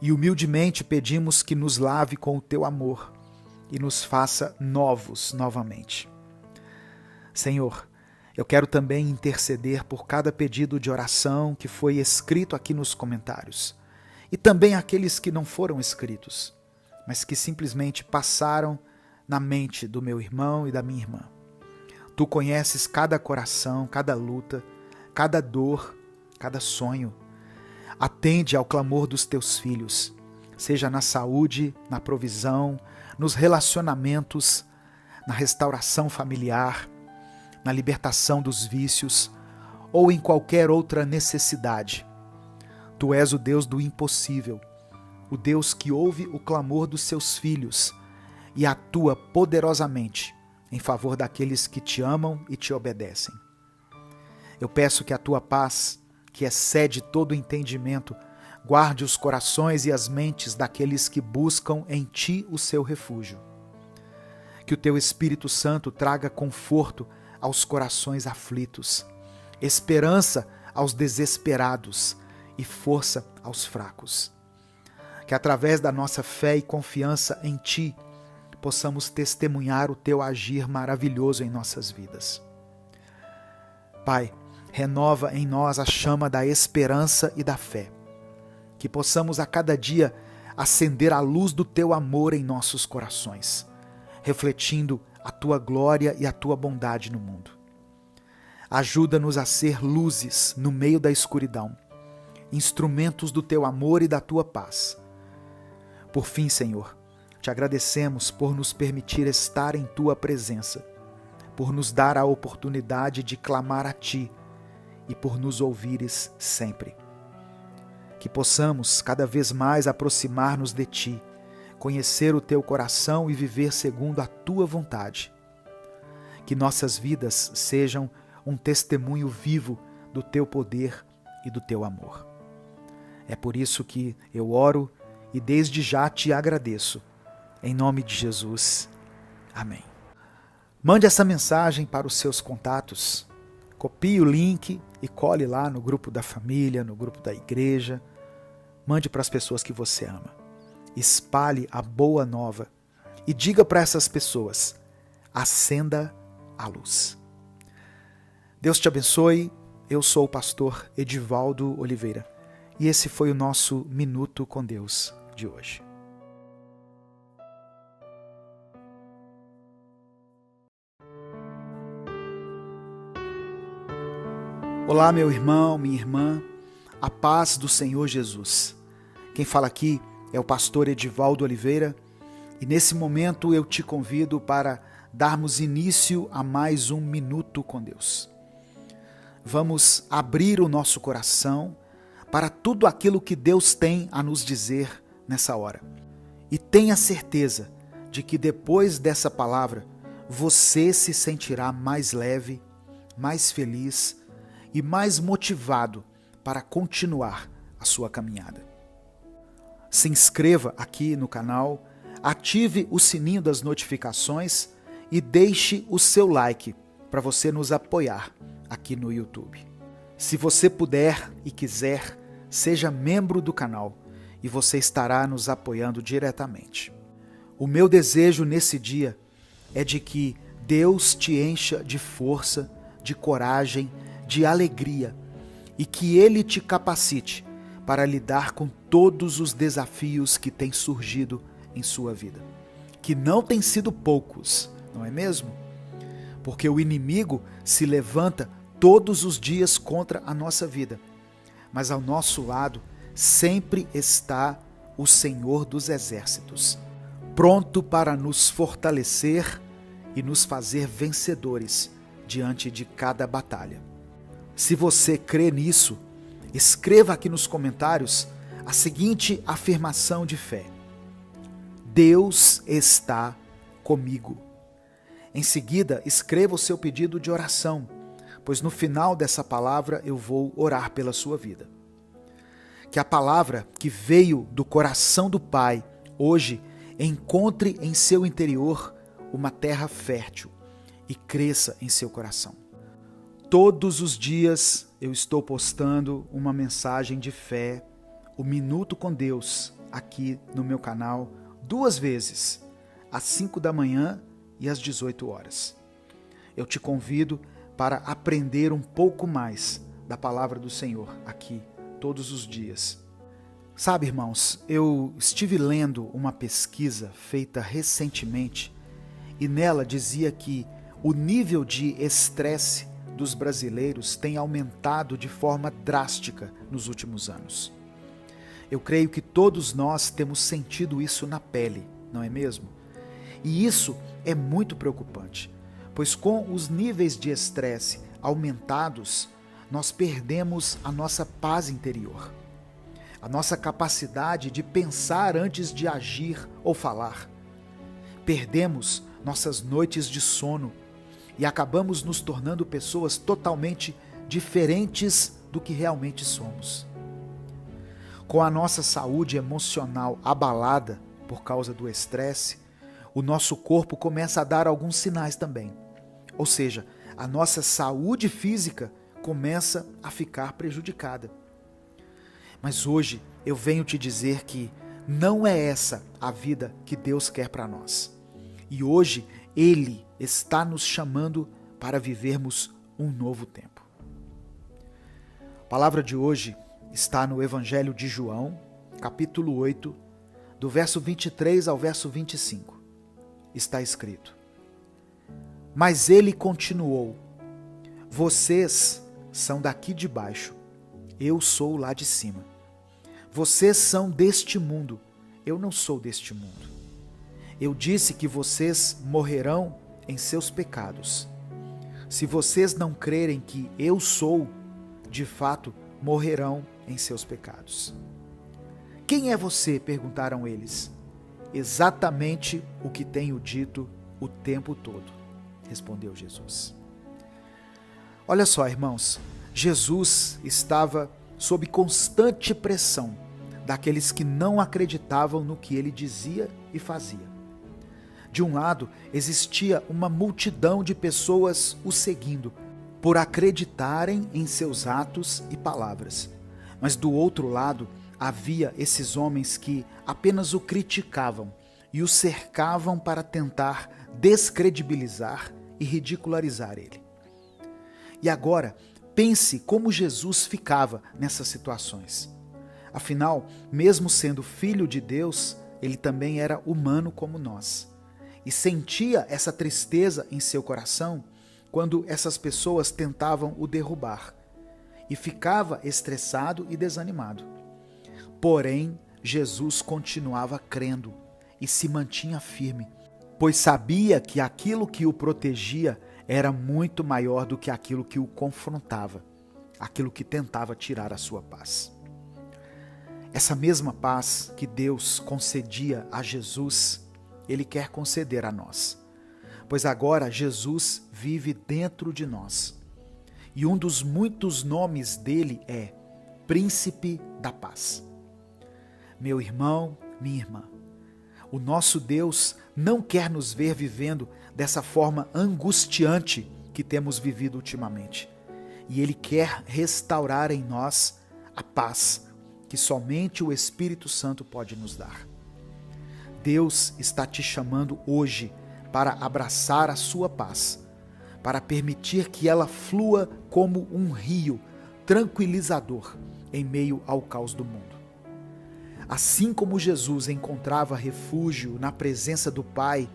e humildemente pedimos que nos lave com o Teu amor e nos faça novos novamente. Senhor, eu quero também interceder por cada pedido de oração que foi escrito aqui nos comentários, e também aqueles que não foram escritos, mas que simplesmente passaram na mente do meu irmão e da minha irmã. Tu conheces cada coração, cada luta, cada dor, cada sonho. Atende ao clamor dos teus filhos, seja na saúde, na provisão, nos relacionamentos, na restauração familiar, na libertação dos vícios ou em qualquer outra necessidade. Tu és o Deus do impossível, o Deus que ouve o clamor dos seus filhos e atua poderosamente em favor daqueles que te amam e te obedecem. Eu peço que a tua paz, que excede todo entendimento, guarde os corações e as mentes daqueles que buscam em ti o seu refúgio. Que o teu Espírito Santo traga conforto aos corações aflitos, esperança aos desesperados e força aos fracos. Que através da nossa fé e confiança em ti, possamos testemunhar o teu agir maravilhoso em nossas vidas. Pai, renova em nós a chama da esperança e da fé. Que possamos a cada dia acender a luz do teu amor em nossos corações, refletindo a tua glória e a tua bondade no mundo. Ajuda-nos a ser luzes no meio da escuridão, instrumentos do teu amor e da tua paz. Por fim, Senhor, te agradecemos por nos permitir estar em tua presença, por nos dar a oportunidade de clamar a ti e por nos ouvires sempre. Que possamos cada vez mais aproximar-nos de ti, conhecer o teu coração e viver segundo a tua vontade. Que nossas vidas sejam um testemunho vivo do teu poder e do teu amor. É por isso que eu oro e desde já te agradeço. Em nome de Jesus. Amém. Mande essa mensagem para os seus contatos. Copie o link e cole lá no grupo da família, no grupo da igreja. Mande para as pessoas que você ama. Espalhe a boa nova e diga para essas pessoas: acenda a luz. Deus te abençoe. Eu sou o pastor Edivaldo Oliveira e esse foi o nosso Minuto com Deus de hoje. Olá, meu irmão, minha irmã, a paz do Senhor Jesus. Quem fala aqui é o pastor Edivaldo Oliveira e nesse momento eu te convido para darmos início a mais um Minuto com Deus. Vamos abrir o nosso coração para tudo aquilo que Deus tem a nos dizer nessa hora. E tenha certeza de que depois dessa palavra você se sentirá mais leve, mais feliz e mais motivado para continuar a sua caminhada. Se inscreva aqui no canal, ative o sininho das notificações e deixe o seu like para você nos apoiar aqui no YouTube. Se você puder e quiser, seja membro do canal e você estará nos apoiando diretamente. O meu desejo nesse dia é de que Deus te encha de força, de coragem, de alegria e que Ele te capacite para lidar com todos os desafios que têm surgido em sua vida. Que não têm sido poucos, não é mesmo? Porque o inimigo se levanta todos os dias contra a nossa vida. Mas ao nosso lado sempre está o Senhor dos Exércitos, pronto para nos fortalecer e nos fazer vencedores diante de cada batalha. Se você crê nisso, escreva aqui nos comentários a seguinte afirmação de fé: Deus está comigo. Em seguida, escreva o seu pedido de oração, pois no final dessa palavra eu vou orar pela sua vida. Que a palavra que veio do coração do Pai hoje encontre em seu interior uma terra fértil e cresça em seu coração. Todos os dias eu estou postando uma mensagem de fé, o Minuto com Deus, aqui no meu canal, 2 vezes, às 5 da manhã e às 18 horas. Eu te convido para aprender um pouco mais da palavra do Senhor aqui, todos os dias. Sabe, irmãos, eu estive lendo uma pesquisa feita recentemente e nela dizia que o nível de estresse dos brasileiros tem aumentado de forma drástica nos últimos anos. Eu creio que todos nós temos sentido isso na pele, não é mesmo? E isso é muito preocupante, pois com os níveis de estresse aumentados, nós perdemos a nossa paz interior, a nossa capacidade de pensar antes de agir ou falar. perdemos nossas noites de sono e acabamos nos tornando pessoas totalmente diferentes do que realmente somos. Com a nossa saúde emocional abalada por causa do estresse, o nosso corpo começa a dar alguns sinais também. Ou seja, a nossa saúde física começa a ficar prejudicada. Mas hoje eu venho te dizer que não é essa a vida que Deus quer para nós. E hoje Ele está nos chamando para vivermos um novo tempo. A palavra de hoje está no Evangelho de João, capítulo 8, do verso 23 ao verso 25. Está escrito: Mas ele continuou: Vocês são daqui de baixo, eu sou lá de cima. Vocês são deste mundo, eu não sou deste mundo. Eu disse que vocês morrerão em seus pecados. Se vocês não crerem que eu sou, de fato, morrerão em seus pecados. Quem é você? Perguntaram eles. Exatamente o que tenho dito o tempo todo, respondeu Jesus. Olha só, irmãos, Jesus estava sob constante pressão daqueles que não acreditavam no que ele dizia e fazia. De um lado, existia uma multidão de pessoas o seguindo, por acreditarem em seus atos e palavras. Mas do outro lado, havia esses homens que apenas o criticavam e o cercavam para tentar descredibilizar e ridicularizar ele. E agora, pense como Jesus ficava nessas situações. Afinal, mesmo sendo filho de Deus, ele também era humano como nós. E sentia essa tristeza em seu coração quando essas pessoas tentavam o derrubar. E ficava estressado e desanimado. Porém, Jesus continuava crendo e se mantinha firme, pois sabia que aquilo que o protegia era muito maior do que aquilo que o confrontava, aquilo que tentava tirar a sua paz. Essa mesma paz que Deus concedia a Jesus, Ele quer conceder a nós, pois agora Jesus vive dentro de nós. E um dos muitos nomes dele é Príncipe da Paz. Meu irmão, minha irmã, o nosso Deus não quer nos ver vivendo dessa forma angustiante que temos vivido ultimamente. E Ele quer restaurar em nós a paz que somente o Espírito Santo pode nos dar. Deus está te chamando hoje para abraçar a sua paz, para permitir que ela flua como um rio tranquilizador em meio ao caos do mundo. Assim como Jesus encontrava refúgio na presença do Pai,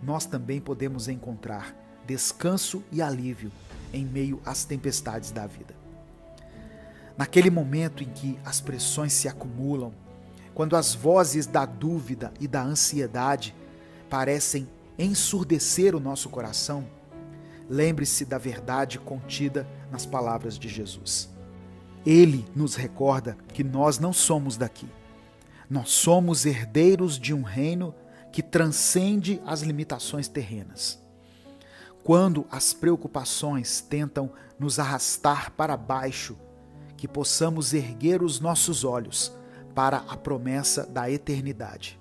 nós também podemos encontrar descanso e alívio em meio às tempestades da vida. Naquele momento em que as pressões se acumulam, quando as vozes da dúvida e da ansiedade parecem ensurdecer o nosso coração, lembre-se da verdade contida nas palavras de Jesus. Ele nos recorda que nós não somos daqui. Nós somos herdeiros de um reino que transcende as limitações terrenas. Quando as preocupações tentam nos arrastar para baixo, que possamos erguer os nossos olhos para a promessa da eternidade.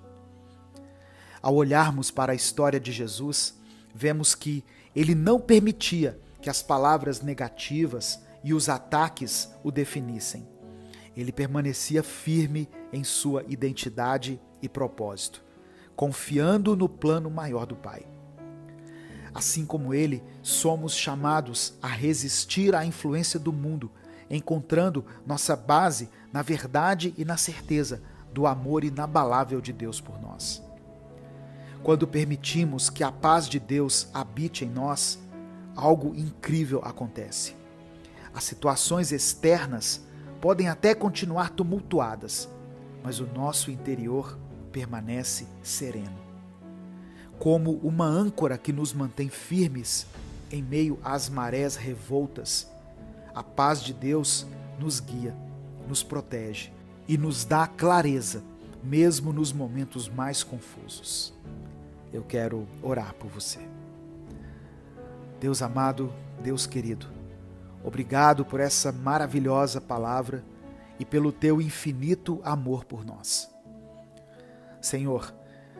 Ao olharmos para a história de Jesus, vemos que ele não permitia que as palavras negativas e os ataques o definissem. Ele permanecia firme em sua identidade e propósito, confiando no plano maior do Pai. Assim como ele, somos chamados a resistir à influência do mundo, encontrando nossa base na verdade e na certeza do amor inabalável de Deus por nós. Quando permitimos que a paz de Deus habite em nós, algo incrível acontece. As situações externas podem até continuar tumultuadas, mas o nosso interior permanece sereno. Como uma âncora que nos mantém firmes em meio às marés revoltas, a paz de Deus nos guia, nos protege e nos dá clareza, mesmo nos momentos mais confusos. eu quero orar por você. Deus amado, Deus querido, obrigado por essa maravilhosa palavra e pelo teu infinito amor por nós. Senhor,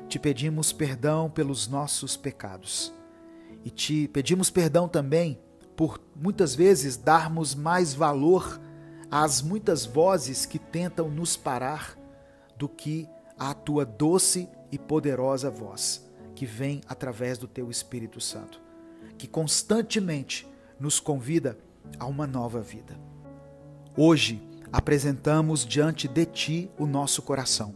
te pedimos perdão pelos nossos pecados e te pedimos perdão também por muitas vezes darmos mais valor às muitas vozes que tentam nos parar do que à tua doce e poderosa voz que vem através do teu Espírito Santo, que constantemente nos convida a uma nova vida. Hoje apresentamos diante de ti o nosso coração,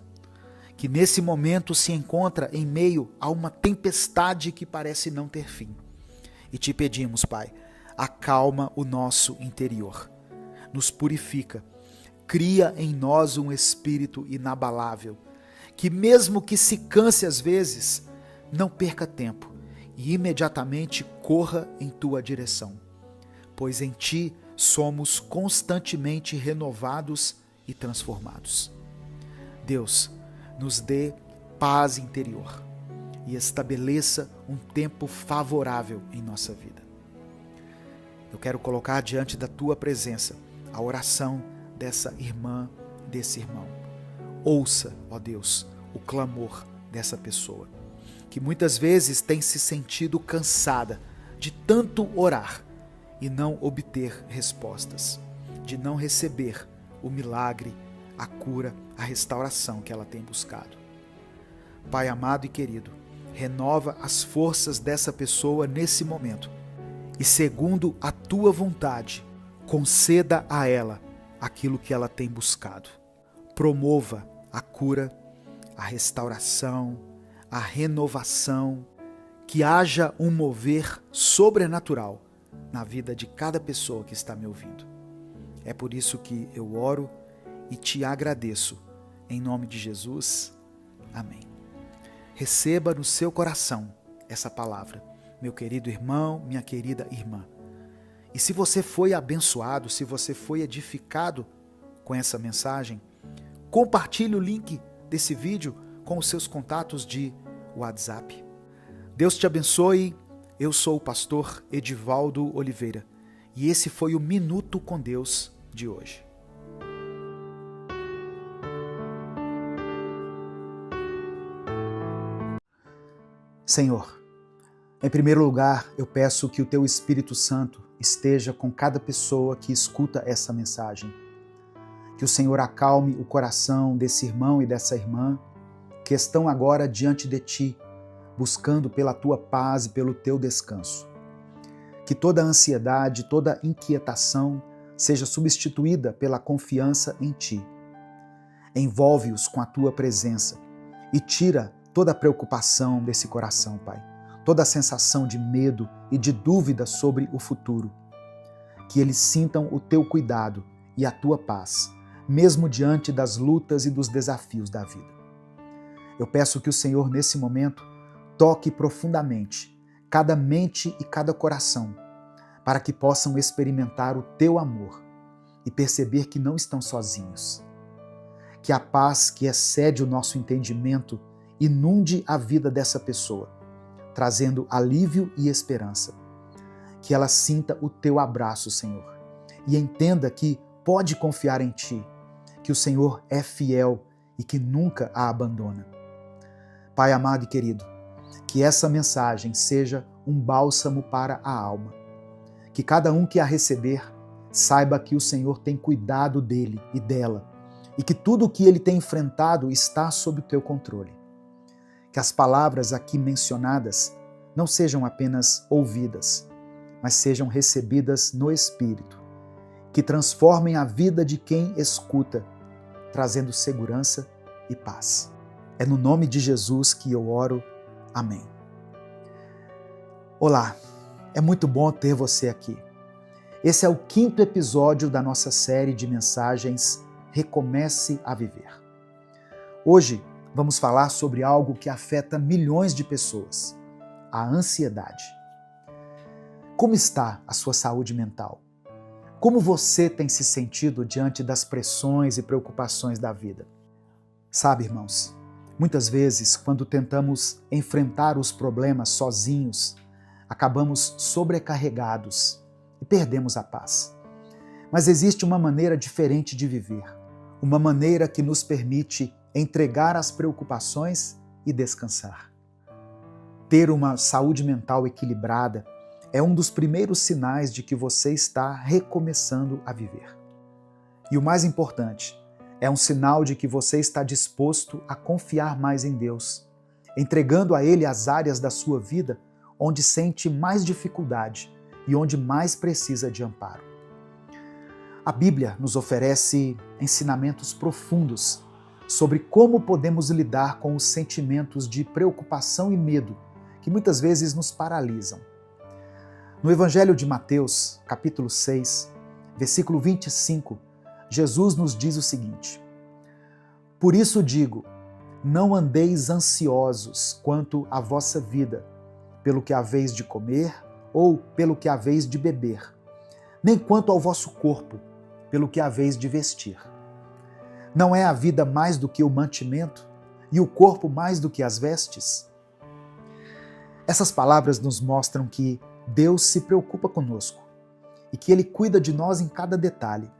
que nesse momento se encontra em meio a uma tempestade que parece não ter fim. E te pedimos, Pai, acalma o nosso interior, nos purifica, cria em nós um espírito inabalável, que mesmo que se canse às vezes, não perca tempo e imediatamente corra em tua direção, pois em ti somos constantemente renovados e transformados. Deus, nos dê paz interior e estabeleça um tempo favorável em nossa vida. Eu quero colocar diante da tua presença a oração dessa irmã, desse irmão. Ouça, ó Deus, o clamor dessa pessoa, que muitas vezes tem se sentido cansada de tanto orar e não obter respostas, de não receber o milagre, a cura, a restauração que ela tem buscado. Pai amado e querido, renova as forças dessa pessoa nesse momento e, segundo a tua vontade, conceda a ela aquilo que ela tem buscado. Promova a cura, a restauração, a renovação, que haja um mover sobrenatural na vida de cada pessoa que está me ouvindo. É por isso que eu oro e te agradeço. Em nome de Jesus, amém. Receba no seu coração essa palavra, meu querido irmão, minha querida irmã. E se você foi abençoado, se você foi edificado com essa mensagem, compartilhe o link desse vídeo com os seus contatos de WhatsApp. Deus te abençoe. Eu sou o pastor Edivaldo Oliveira e esse foi o Minuto com Deus de hoje. Senhor, em primeiro lugar, eu peço que o teu Espírito Santo esteja com cada pessoa que escuta essa mensagem. Que o Senhor acalme o coração desse irmão e dessa irmã que estão agora diante de ti, buscando pela tua paz e pelo teu descanso. Que toda ansiedade, toda inquietação seja substituída pela confiança em ti. Envolve-os com a tua presença e tira toda a preocupação desse coração, Pai. Toda a sensação de medo e de dúvida sobre o futuro. Que eles sintam o teu cuidado e a tua paz, mesmo diante das lutas e dos desafios da vida. Eu peço que o Senhor, nesse momento, toque profundamente cada mente e cada coração, para que possam experimentar o teu amor e perceber que não estão sozinhos. Que a paz que excede o nosso entendimento inunde a vida dessa pessoa, trazendo alívio e esperança. Que ela sinta o teu abraço, Senhor, e entenda que pode confiar em ti, que o Senhor é fiel e que nunca a abandona. Pai amado e querido, que essa mensagem seja um bálsamo para a alma. Que cada um que a receber saiba que o Senhor tem cuidado dele e dela e que tudo o que ele tem enfrentado está sob o teu controle. Que as palavras aqui mencionadas não sejam apenas ouvidas, mas sejam recebidas no Espírito, que transformem a vida de quem escuta, trazendo segurança e paz. É no nome de Jesus que eu oro. Amém. Olá, é muito bom ter você aqui. Esse é o 5º episódio da nossa série de mensagens Recomece a Viver. Hoje vamos falar sobre algo que afeta milhões de pessoas, a ansiedade. Como está a sua saúde mental? Como você tem se sentido diante das pressões e preocupações da vida? Sabe, irmãos, Muitas vezes, quando tentamos enfrentar os problemas sozinhos, acabamos sobrecarregados e perdemos a paz. Mas existe uma maneira diferente de viver, uma maneira que nos permite entregar as preocupações e descansar. Ter uma saúde mental equilibrada é um dos primeiros sinais de que você está recomeçando a viver. E o mais importante, é um sinal de que você está disposto a confiar mais em Deus, entregando a Ele as áreas da sua vida onde sente mais dificuldade e onde mais precisa de amparo. A Bíblia nos oferece ensinamentos profundos sobre como podemos lidar com os sentimentos de preocupação e medo que muitas vezes nos paralisam. No Evangelho de Mateus, capítulo 6, versículo 25, Jesus nos diz o seguinte: "Por isso digo, não andeis ansiosos quanto à vossa vida, pelo que haveis de comer ou pelo que haveis de beber, nem quanto ao vosso corpo, pelo que haveis de vestir. Não é a vida mais do que o mantimento, e o corpo mais do que as vestes?" Essas palavras nos mostram que Deus se preocupa conosco e que Ele cuida de nós em cada detalhe.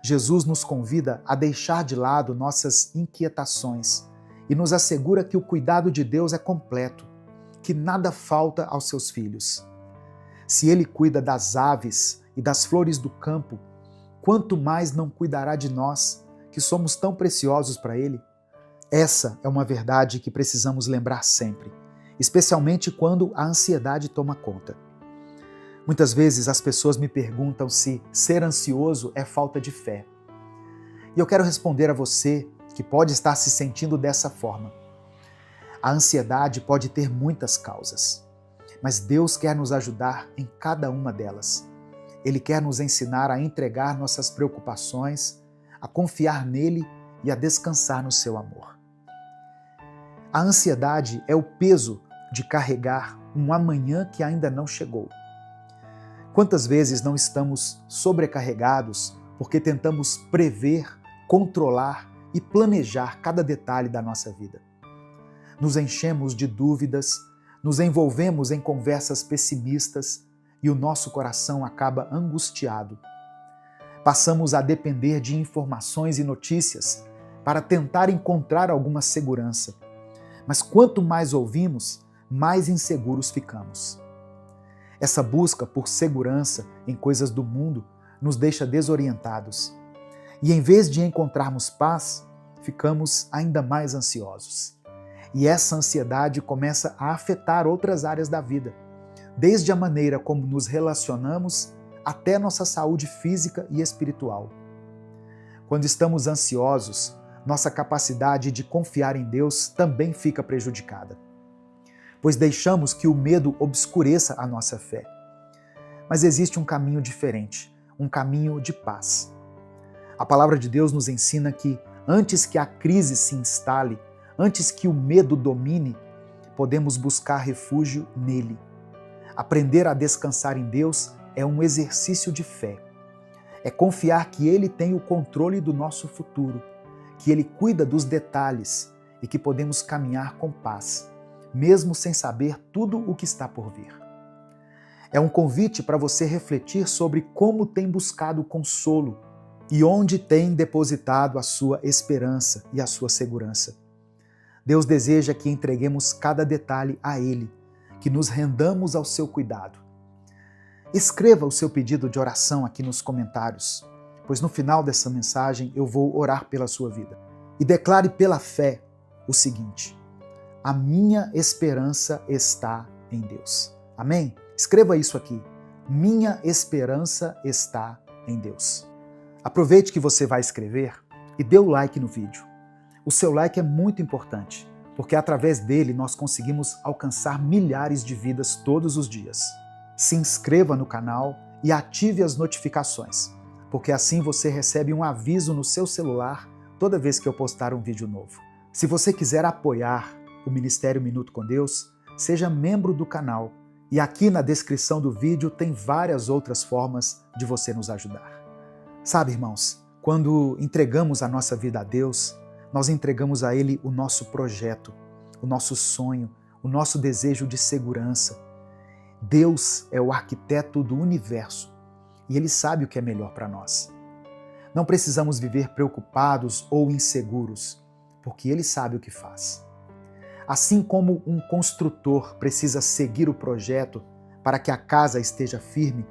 Jesus nos convida a deixar de lado nossas inquietações e nos assegura que o cuidado de Deus é completo, que nada falta aos seus filhos. Se Ele cuida das aves e das flores do campo, quanto mais não cuidará de nós, que somos tão preciosos para Ele? Essa é uma verdade que precisamos lembrar sempre, especialmente quando a ansiedade toma conta. Muitas vezes as pessoas me perguntam se ser ansioso é falta de fé. E eu quero responder a você que pode estar se sentindo dessa forma. A ansiedade pode ter muitas causas, mas Deus quer nos ajudar em cada uma delas. Ele quer nos ensinar a entregar nossas preocupações, a confiar nele e a descansar no seu amor. A ansiedade é o peso de carregar um amanhã que ainda não chegou. Quantas vezes não estamos sobrecarregados porque tentamos prever, controlar e planejar cada detalhe da nossa vida? Nos enchemos de dúvidas, nos envolvemos em conversas pessimistas e o nosso coração acaba angustiado. Passamos a depender de informações e notícias para tentar encontrar alguma segurança. Mas quanto mais ouvimos, mais inseguros ficamos. Essa busca por segurança em coisas do mundo nos deixa desorientados. E em vez de encontrarmos paz, ficamos ainda mais ansiosos. E essa ansiedade começa a afetar outras áreas da vida, desde a maneira como nos relacionamos até nossa saúde física e espiritual. Quando estamos ansiosos, nossa capacidade de confiar em Deus também fica prejudicada, pois deixamos que o medo obscureça a nossa fé. Mas existe um caminho diferente, um caminho de paz. A palavra de Deus nos ensina que antes que a crise se instale, antes que o medo domine, podemos buscar refúgio nele. Aprender a descansar em Deus é um exercício de fé. É confiar que Ele tem o controle do nosso futuro, que Ele cuida dos detalhes e que podemos caminhar com paz, mesmo sem saber tudo o que está por vir. É um convite para você refletir sobre como tem buscado consolo e onde tem depositado a sua esperança e a sua segurança. Deus deseja que entreguemos cada detalhe a Ele, que nos rendamos ao seu cuidado. Escreva o seu pedido de oração aqui nos comentários, pois no final dessa mensagem eu vou orar pela sua vida. E declare pela fé o seguinte: a minha esperança está em Deus. Amém? Escreva isso aqui. Minha esperança está em Deus. Aproveite que você vai escrever e dê o like no vídeo. O seu like é muito importante, porque através dele nós conseguimos alcançar milhares de vidas todos os dias. Se inscreva no canal e ative as notificações, porque assim você recebe um aviso no seu celular toda vez que eu postar um vídeo novo. Se você quiser apoiar o Ministério Minuto com Deus, seja membro do canal. E aqui na descrição do vídeo tem várias outras formas de você nos ajudar. Sabe, irmãos, quando entregamos a nossa vida a Deus, Nós entregamos a Ele o nosso projeto, o nosso sonho, o nosso desejo de segurança. Deus é o arquiteto do universo e Ele sabe o que é melhor para nós. Não precisamos viver preocupados ou inseguros, porque Ele sabe o que faz. Assim como um construtor precisa seguir o projeto para que a casa esteja firme,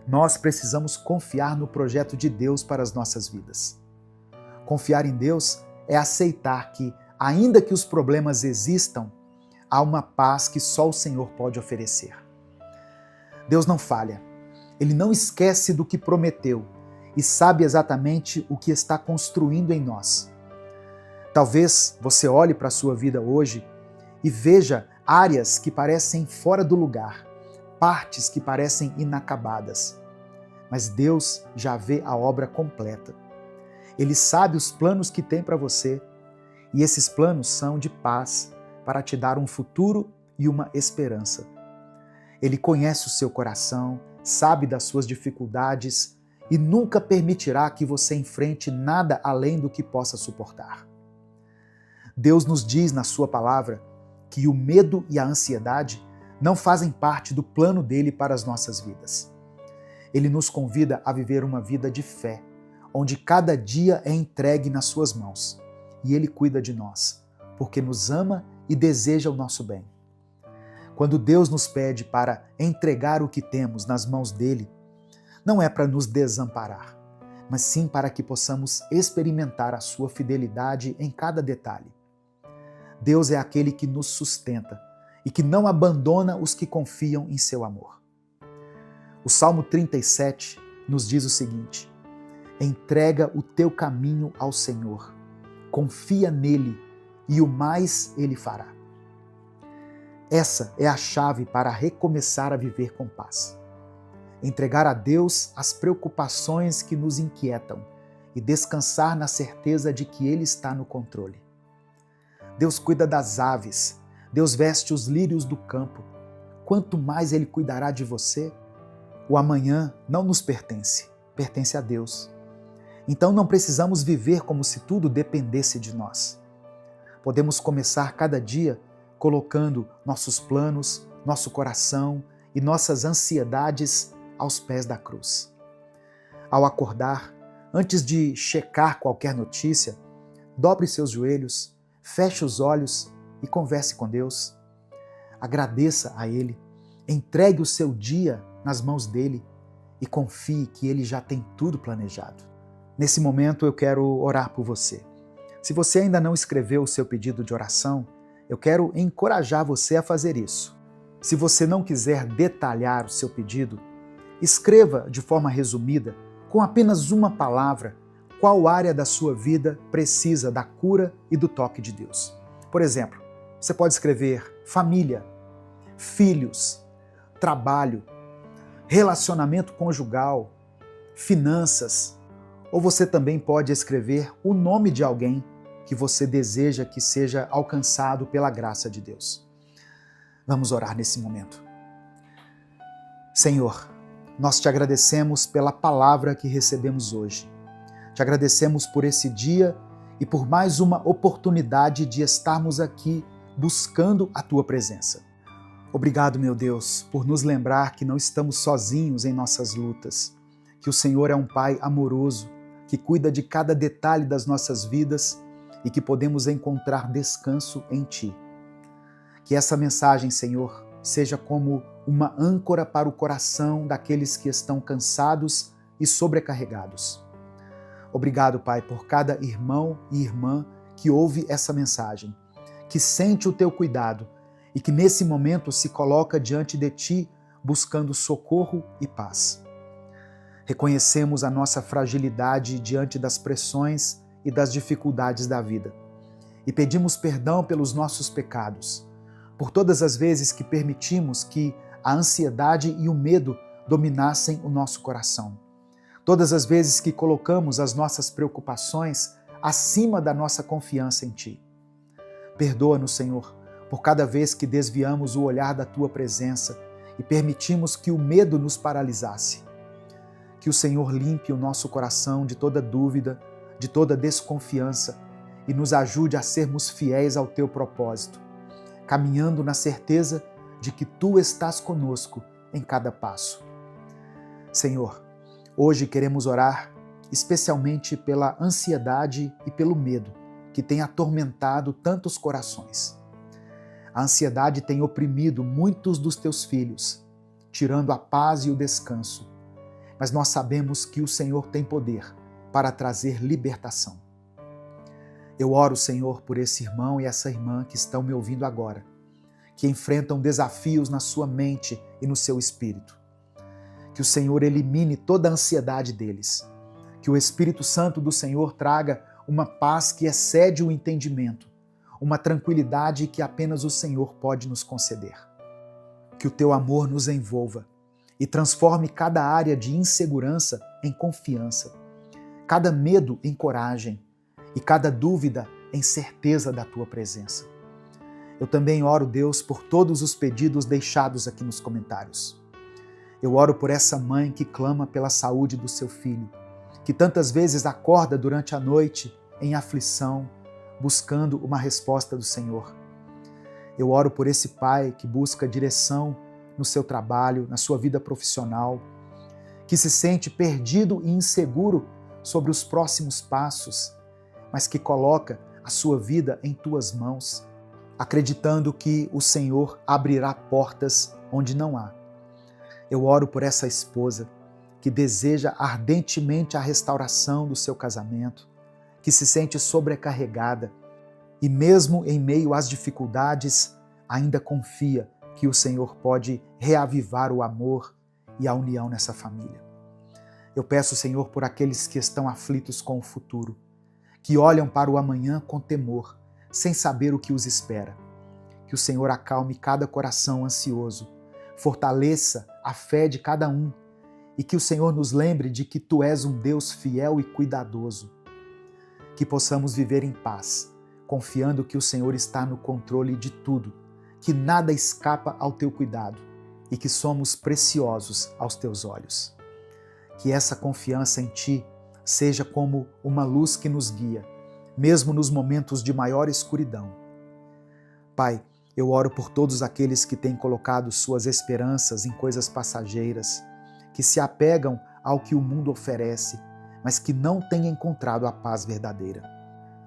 nós precisamos confiar no projeto de Deus para as nossas vidas. Confiar em Deus é aceitar que, ainda que os problemas existam, há uma paz que só o Senhor pode oferecer. Deus não falha. Ele não esquece do que prometeu e sabe exatamente o que está construindo em nós. Talvez você olhe para a sua vida hoje e veja áreas que parecem fora do lugar, partes que parecem inacabadas. Mas Deus já vê a obra completa. Ele sabe os planos que tem para você e esses planos são de paz para te dar um futuro e uma esperança. Ele conhece o seu coração, sabe das suas dificuldades e nunca permitirá que você enfrente nada além do que possa suportar. Deus nos diz na sua palavra que o medo e a ansiedade não fazem parte do plano dele para as nossas vidas. Ele nos convida a viver uma vida de fé, onde cada dia é entregue nas suas mãos e Ele cuida de nós, porque nos ama e deseja o nosso bem. Quando Deus nos pede para entregar o que temos nas mãos dele, não é para nos desamparar, mas sim para que possamos experimentar a sua fidelidade em cada detalhe. Deus é aquele que nos sustenta e que não abandona os que confiam em seu amor. O Salmo 37 nos diz o seguinte: entrega o teu caminho ao Senhor, confia nele e o mais ele fará. Essa é a chave para recomeçar a viver com paz. Entregar a Deus as preocupações que nos inquietam e descansar na certeza de que Ele está no controle. Deus cuida das aves, Deus veste os lírios do campo. Quanto mais Ele cuidará de você, o amanhã não nos pertence, pertence a Deus. Então não precisamos viver como se tudo dependesse de nós. Podemos começar cada dia colocando nossos planos, nosso coração e nossas ansiedades aos pés da cruz. Ao acordar, antes de checar qualquer notícia, dobre seus joelhos, feche os olhos e converse com Deus. Agradeça a Ele, entregue o seu dia nas mãos dele e confie que Ele já tem tudo planejado. Nesse momento eu quero orar por você. Se você ainda não escreveu o seu pedido de oração, eu quero encorajar você a fazer isso. Se você não quiser detalhar o seu pedido, escreva de forma resumida, com apenas uma palavra, qual área da sua vida precisa da cura e do toque de Deus. Por exemplo, você pode escrever família, filhos, trabalho, relacionamento conjugal, finanças, ou você também pode escrever o nome de alguém que você deseja que seja alcançado pela graça de Deus. Vamos orar nesse momento. Senhor, nós te agradecemos pela palavra que recebemos hoje. Te agradecemos por esse dia e por mais uma oportunidade de estarmos aqui buscando a tua presença. Obrigado, meu Deus, por nos lembrar que não estamos sozinhos em nossas lutas, que o Senhor é um Pai amoroso, que cuida de cada detalhe das nossas vidas e que podemos encontrar descanso em Ti. Que essa mensagem, Senhor, seja como uma âncora para o coração daqueles que estão cansados e sobrecarregados. Obrigado, Pai, por cada irmão e irmã que ouve essa mensagem, que sente o Teu cuidado e que nesse momento se coloca diante de Ti buscando socorro e paz. Reconhecemos a nossa fragilidade diante das pressões e das dificuldades da vida e pedimos perdão pelos nossos pecados, por todas as vezes que permitimos que a ansiedade e o medo dominassem o nosso coração, todas as vezes que colocamos as nossas preocupações acima da nossa confiança em Ti. Perdoa-nos, Senhor, por cada vez que desviamos o olhar da Tua presença e permitimos que o medo nos paralisasse. Que o Senhor limpe o nosso coração de toda dúvida, de toda desconfiança e nos ajude a sermos fiéis ao teu propósito, caminhando na certeza de que tu estás conosco em cada passo. Senhor, hoje queremos orar especialmente pela ansiedade e pelo medo que tem atormentado tantos corações. A ansiedade tem oprimido muitos dos teus filhos, tirando a paz e o descanso. Mas nós sabemos que o Senhor tem poder para trazer libertação. Eu oro, Senhor, por esse irmão e essa irmã que estão me ouvindo agora, que enfrentam desafios na sua mente e no seu espírito. Que o Senhor elimine toda a ansiedade deles. Que o Espírito Santo do Senhor traga uma paz que excede o entendimento, uma tranquilidade que apenas o Senhor pode nos conceder. Que o teu amor nos envolva e transforme cada área de insegurança em confiança, cada medo em coragem e cada dúvida em certeza da tua presença. Eu também oro, Deus, por todos os pedidos deixados aqui nos comentários. Eu oro por essa mãe que clama pela saúde do seu filho, que tantas vezes acorda durante a noite em aflição, buscando uma resposta do Senhor. Eu oro por esse pai que busca direção no seu trabalho, na sua vida profissional, que se sente perdido e inseguro sobre os próximos passos, mas que coloca a sua vida em tuas mãos, acreditando que o Senhor abrirá portas onde não há. Eu oro por essa esposa que deseja ardentemente a restauração do seu casamento, que se sente sobrecarregada e mesmo em meio às dificuldades ainda confia que o Senhor pode reavivar o amor e a união nessa família. Eu peço, Senhor, por aqueles que estão aflitos com o futuro, que olham para o amanhã com temor, sem saber o que os espera. Que o Senhor acalme cada coração ansioso, fortaleça a fé de cada um e que o Senhor nos lembre de que Tu és um Deus fiel e cuidadoso. Que possamos viver em paz, confiando que o Senhor está no controle de tudo, que nada escapa ao Teu cuidado e que somos preciosos aos Teus olhos. Que essa confiança em Ti seja como uma luz que nos guia, mesmo nos momentos de maior escuridão. Pai, eu oro por todos aqueles que têm colocado suas esperanças em coisas passageiras, que se apegam ao que o mundo oferece, mas que não têm encontrado a paz verdadeira.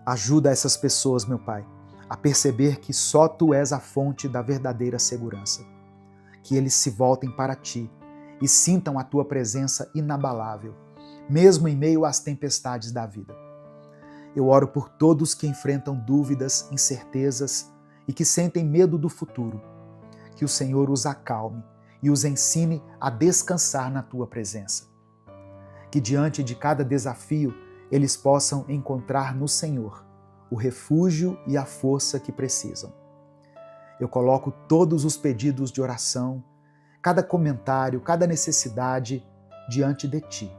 Ajuda essas pessoas, meu Pai, a perceber que só Tu és a fonte da verdadeira segurança. Que eles se voltem para Ti e sintam a Tua presença inabalável, mesmo em meio às tempestades da vida. Eu oro por todos que enfrentam dúvidas, incertezas e que sentem medo do futuro. Que o Senhor os acalme e os ensine a descansar na Tua presença. Que diante de cada desafio eles possam encontrar no Senhor o refúgio e a força que precisam. Eu coloco todos os pedidos de oração, cada comentário, cada necessidade diante de Ti.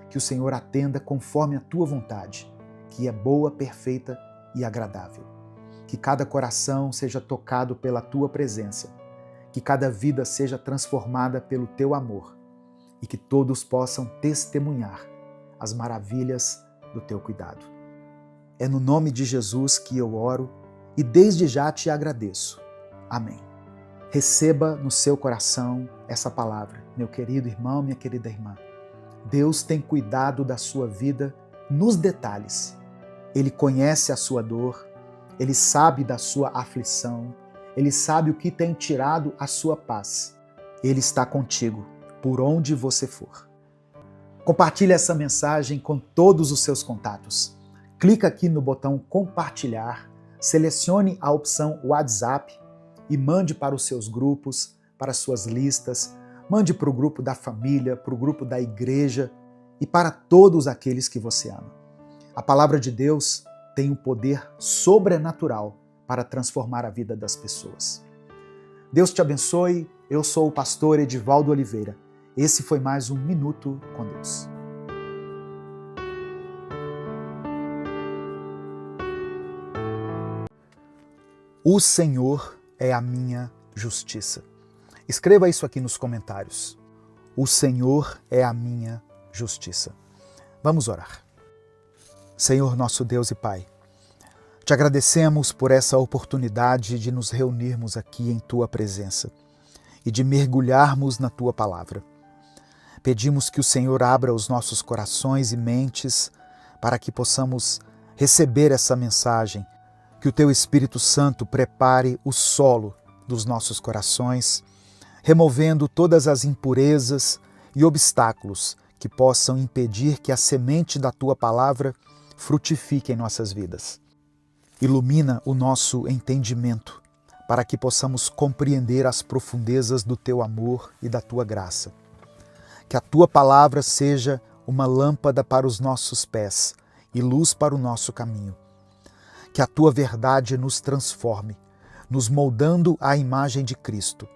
Que o Senhor atenda conforme a Tua vontade, que é boa, perfeita e agradável. Que cada coração seja tocado pela Tua presença, que cada vida seja transformada pelo Teu amor e que todos possam testemunhar as maravilhas do Teu cuidado. É no nome de Jesus que eu oro e desde já Te agradeço. Amém. Receba no seu coração essa palavra, meu querido irmão, minha querida irmã. Deus tem cuidado da sua vida nos detalhes. Ele conhece a sua dor, Ele sabe da sua aflição, Ele sabe o que tem tirado a sua paz. Ele está contigo, por onde você for. Compartilhe essa mensagem com todos os seus contatos. Clica aqui no botão compartilhar, selecione a opção WhatsApp e mande para os seus grupos, para as suas listas, mande para o grupo da família, para o grupo da igreja e para todos aqueles que você ama. A palavra de Deus tem um poder sobrenatural para transformar a vida das pessoas. Deus te abençoe. Eu sou o pastor Edivaldo Oliveira. Esse foi mais um Minuto com Deus. O Senhor é a minha justiça. Escreva isso aqui nos comentários. O Senhor é a minha justiça. Vamos orar. Senhor nosso Deus e Pai, Te agradecemos por essa oportunidade de nos reunirmos aqui em Tua presença e de mergulharmos na Tua palavra. Pedimos que o Senhor abra os nossos corações e mentes para que possamos receber essa mensagem, que o Teu Espírito Santo prepare o solo dos nossos corações, removendo todas as impurezas e obstáculos que possam impedir que a semente da Tua palavra frutifique em nossas vidas. Ilumina o nosso entendimento para que possamos compreender as profundezas do Teu amor e da Tua graça. Que a Tua palavra seja uma lâmpada para os nossos pés e luz para o nosso caminho. Que a Tua verdade nos transforme, nos moldando à imagem de Cristo.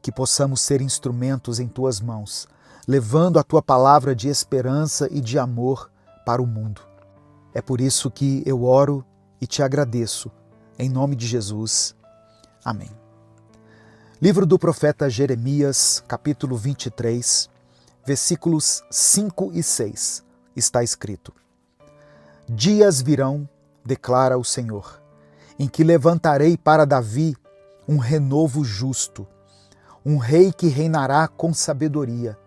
Que possamos ser instrumentos em Tuas mãos, levando a Tua palavra de esperança e de amor para o mundo. É por isso que eu oro e te agradeço, em nome de Jesus. Amém. Livro do profeta Jeremias, capítulo 23, versículos 5 e 6, está escrito: Dias virão, declara o Senhor, em que levantarei para Davi um renovo justo, um rei que reinará com sabedoria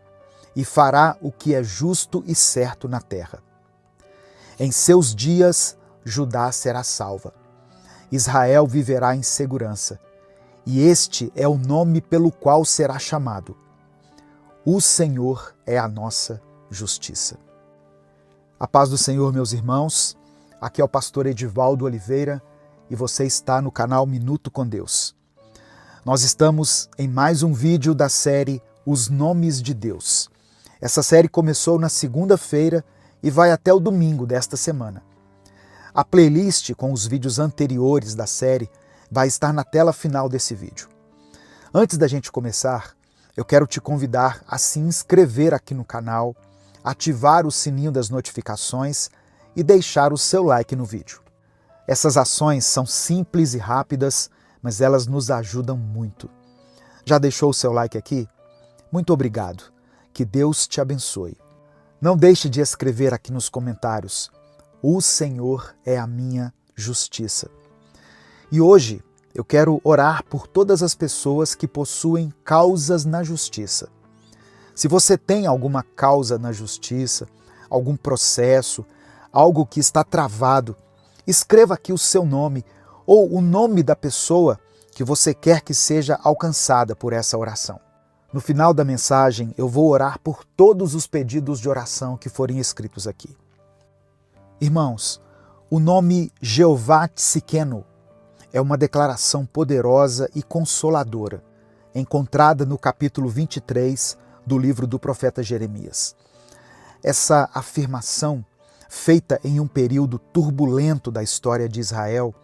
e fará o que é justo e certo na terra. Em seus dias, Judá será salva. Israel viverá em segurança. E este é o nome pelo qual será chamado: O Senhor é a nossa justiça. A paz do Senhor, meus irmãos. Aqui é o pastor Edivaldo Oliveira e você está no canal Minuto com Deus. Nós estamos em mais um vídeo da série Os Nomes de Deus. Essa série começou na segunda-feira e vai até o domingo desta semana. A playlist com os vídeos anteriores da série vai estar na tela final desse vídeo. Antes da gente começar, eu quero te convidar a se inscrever aqui no canal, ativar o sininho das notificações e deixar o seu like no vídeo. Essas ações são simples e rápidas, mas elas nos ajudam muito. Já deixou o seu like aqui? Muito obrigado. Que Deus te abençoe. Não deixe de escrever aqui nos comentários: O Senhor é a minha justiça. E hoje eu quero orar por todas as pessoas que possuem causas na justiça. Se você tem alguma causa na justiça, algum processo, algo que está travado, escreva aqui o seu nome ou o nome da pessoa que você quer que seja alcançada por essa oração. No final da mensagem, eu vou orar por todos os pedidos de oração que forem escritos aqui. Irmãos, o nome Jeová Tsidkenu é uma declaração poderosa e consoladora, encontrada no capítulo 23 do livro do profeta Jeremias. Essa afirmação, feita em um período turbulento da história de Israel,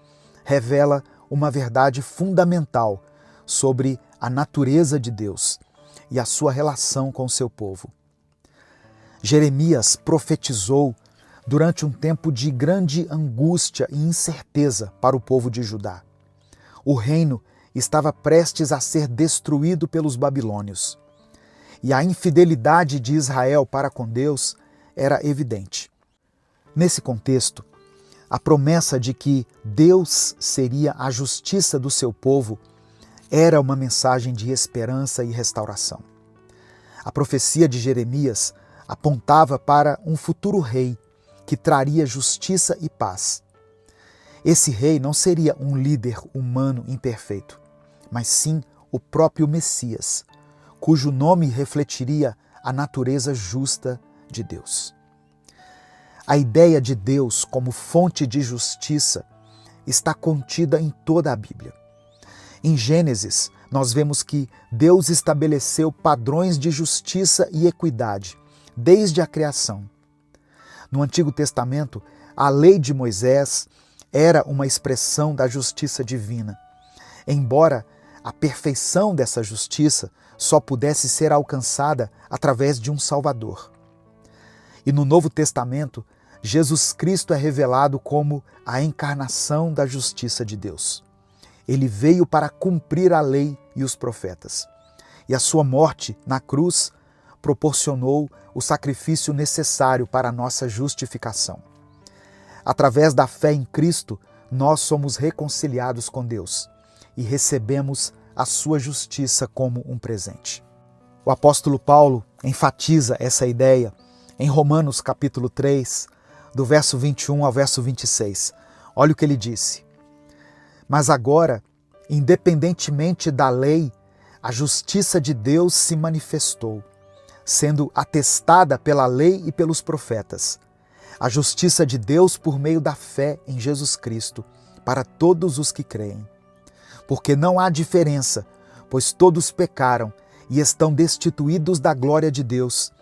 revela uma verdade fundamental sobre a natureza de Deus e a sua relação com o seu povo. Jeremias profetizou durante um tempo de grande angústia e incerteza para o povo de Judá. O reino estava prestes a ser destruído pelos babilônios. E a infidelidade de Israel para com Deus era evidente. Nesse contexto, a promessa de que Deus seria a justiça do seu povo era uma mensagem de esperança e restauração. A profecia de Jeremias apontava para um futuro rei que traria justiça e paz. Esse rei não seria um líder humano imperfeito, mas sim o próprio Messias, cujo nome refletiria a natureza justa de Deus. A ideia de Deus como fonte de justiça está contida em toda a Bíblia. Em Gênesis, nós vemos que Deus estabeleceu padrões de justiça e equidade desde a criação. No Antigo Testamento, a lei de Moisés era uma expressão da justiça divina, embora a perfeição dessa justiça só pudesse ser alcançada através de um Salvador. E no Novo Testamento, Jesus Cristo é revelado como a encarnação da justiça de Deus. Ele veio para cumprir a lei e os profetas. E a sua morte na cruz proporcionou o sacrifício necessário para a nossa justificação. Através da fé em Cristo, nós somos reconciliados com Deus e recebemos a sua justiça como um presente. O apóstolo Paulo enfatiza essa ideia em Romanos capítulo 3, do verso 21 ao verso 26. Olha o que ele disse. Mas agora, independentemente da lei, a justiça de Deus se manifestou, sendo atestada pela lei e pelos profetas. A justiça de Deus por meio da fé em Jesus Cristo, para todos os que creem. Porque não há diferença, pois todos pecaram e estão destituídos da glória de Deus,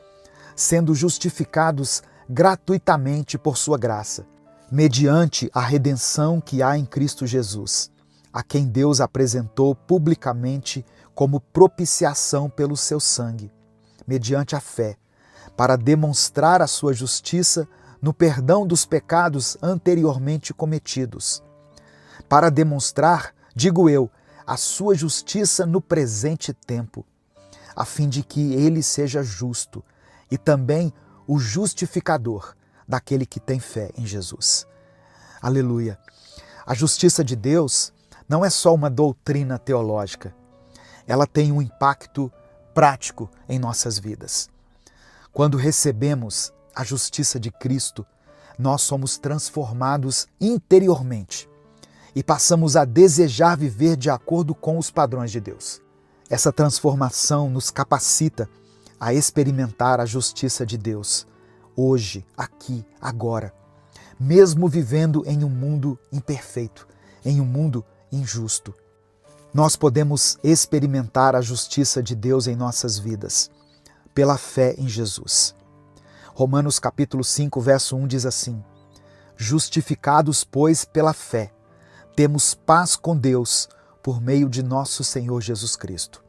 sendo justificados gratuitamente por sua graça, mediante a redenção que há em Cristo Jesus, a quem Deus apresentou publicamente como propiciação pelo seu sangue, mediante a fé, para demonstrar a sua justiça no perdão dos pecados anteriormente cometidos, para demonstrar, digo eu, a sua justiça no presente tempo, a fim de que ele seja justo e também o justificador daquele que tem fé em Jesus. Aleluia! A justiça de Deus não é só uma doutrina teológica, ela tem um impacto prático em nossas vidas. Quando recebemos a justiça de Cristo, nós somos transformados interiormente e passamos a desejar viver de acordo com os padrões de Deus. Essa transformação nos capacita a experimentar a justiça de Deus, hoje, aqui, agora, mesmo vivendo em um mundo imperfeito, em um mundo injusto. Nós podemos experimentar a justiça de Deus em nossas vidas, pela fé em Jesus. Romanos capítulo 5, verso 1 diz assim: Justificados, pois, pela fé, temos paz com Deus por meio de nosso Senhor Jesus Cristo.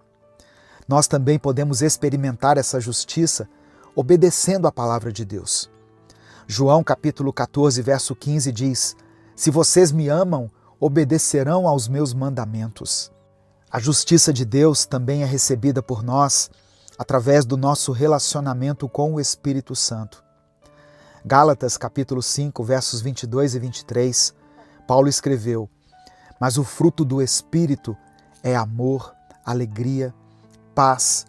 Nós também podemos experimentar essa justiça obedecendo a palavra de Deus. João capítulo 14, verso 15 diz: Se vocês me amam, obedecerão aos meus mandamentos. A justiça de Deus também é recebida por nós através do nosso relacionamento com o Espírito Santo. Gálatas capítulo 5, versos 22 e 23, Paulo escreveu: Mas o fruto do Espírito é amor, alegria, paz,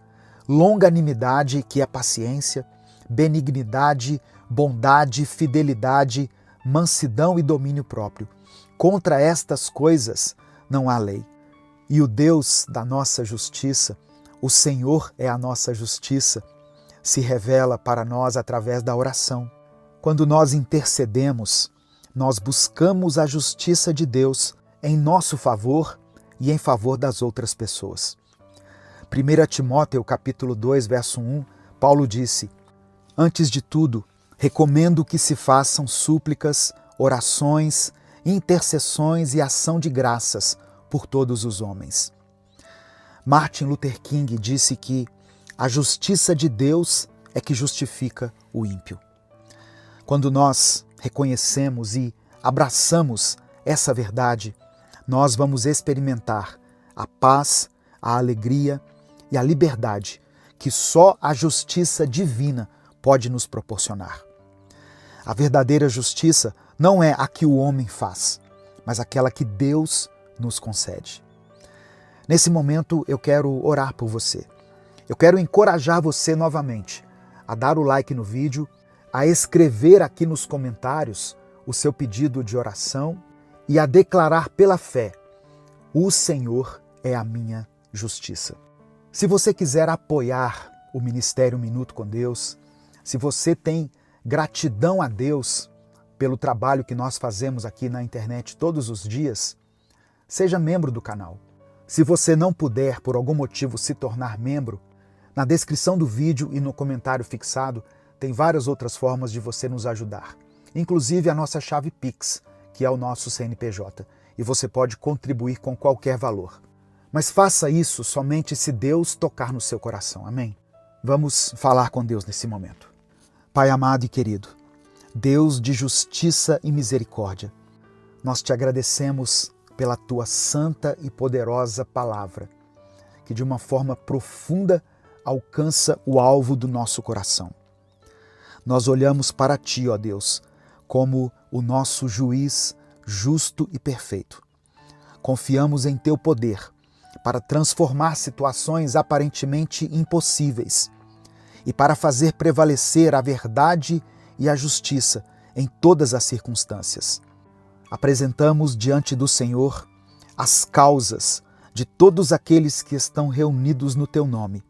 longanimidade, que é paciência, benignidade, bondade, fidelidade, mansidão e domínio próprio. Contra estas coisas não há lei. E o Deus da nossa justiça, o Senhor é a nossa justiça, se revela para nós através da oração. Quando nós intercedemos, nós buscamos a justiça de Deus em nosso favor e em favor das outras pessoas. 1 Timóteo capítulo 2, verso 1, Paulo disse: Antes de tudo, recomendo que se façam súplicas, orações, intercessões e ação de graças por todos os homens. Martin Luther King disse que a justiça de Deus é que justifica o ímpio. Quando nós reconhecemos e abraçamos essa verdade, nós vamos experimentar a paz, a alegria e a liberdade que só a justiça divina pode nos proporcionar. A verdadeira justiça não é a que o homem faz, mas aquela que Deus nos concede. Nesse momento eu quero orar por você. Eu quero encorajar você novamente a dar o like no vídeo, a escrever aqui nos comentários o seu pedido de oração e a declarar pela fé: o Senhor é a minha justiça. Se você quiser apoiar o Ministério Minuto com Deus, se você tem gratidão a Deus pelo trabalho que nós fazemos aqui na internet todos os dias, seja membro do canal. Se você não puder, por algum motivo, se tornar membro, na descrição do vídeo e no comentário fixado tem várias outras formas de você nos ajudar, inclusive a nossa chave Pix, que é o nosso CNPJ, e você pode contribuir com qualquer valor. Mas faça isso somente se Deus tocar no seu coração, amém? Vamos falar com Deus nesse momento. Pai amado e querido, Deus de justiça e misericórdia, nós te agradecemos pela tua santa e poderosa palavra, que de uma forma profunda alcança o alvo do nosso coração. Nós olhamos para ti, ó Deus, como o nosso juiz justo e perfeito. Confiamos em teu poder para transformar situações aparentemente impossíveis e para fazer prevalecer a verdade e a justiça em todas as circunstâncias. Apresentamos diante do Senhor as causas de todos aqueles que estão reunidos no teu nome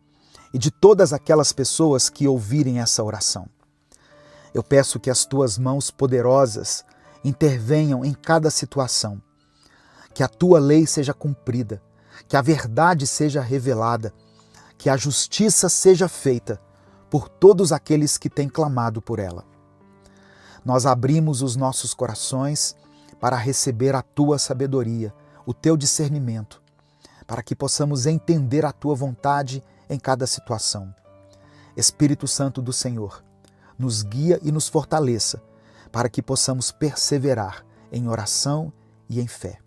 e de todas aquelas pessoas que ouvirem essa oração. Eu peço que as tuas mãos poderosas intervenham em cada situação, que a tua lei seja cumprida, que a verdade seja revelada, que a justiça seja feita por todos aqueles que têm clamado por ela. Nós abrimos os nossos corações para receber a tua sabedoria, o teu discernimento, para que possamos entender a tua vontade em cada situação. Espírito Santo do Senhor, nos guia e nos fortaleça, para que possamos perseverar em oração e em fé.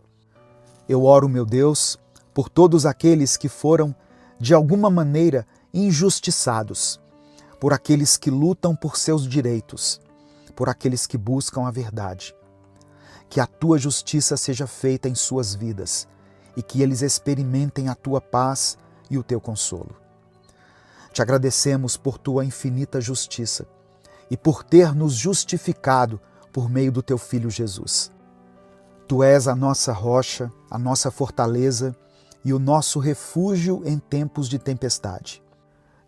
Eu oro, meu Deus, por todos aqueles que foram, de alguma maneira, injustiçados, por aqueles que lutam por seus direitos, por aqueles que buscam a verdade. Que a tua justiça seja feita em suas vidas e que eles experimentem a tua paz e o teu consolo. Te agradecemos por tua infinita justiça e por ter nos justificado por meio do teu Filho Jesus. Tu és a nossa rocha, a nossa fortaleza e o nosso refúgio em tempos de tempestade.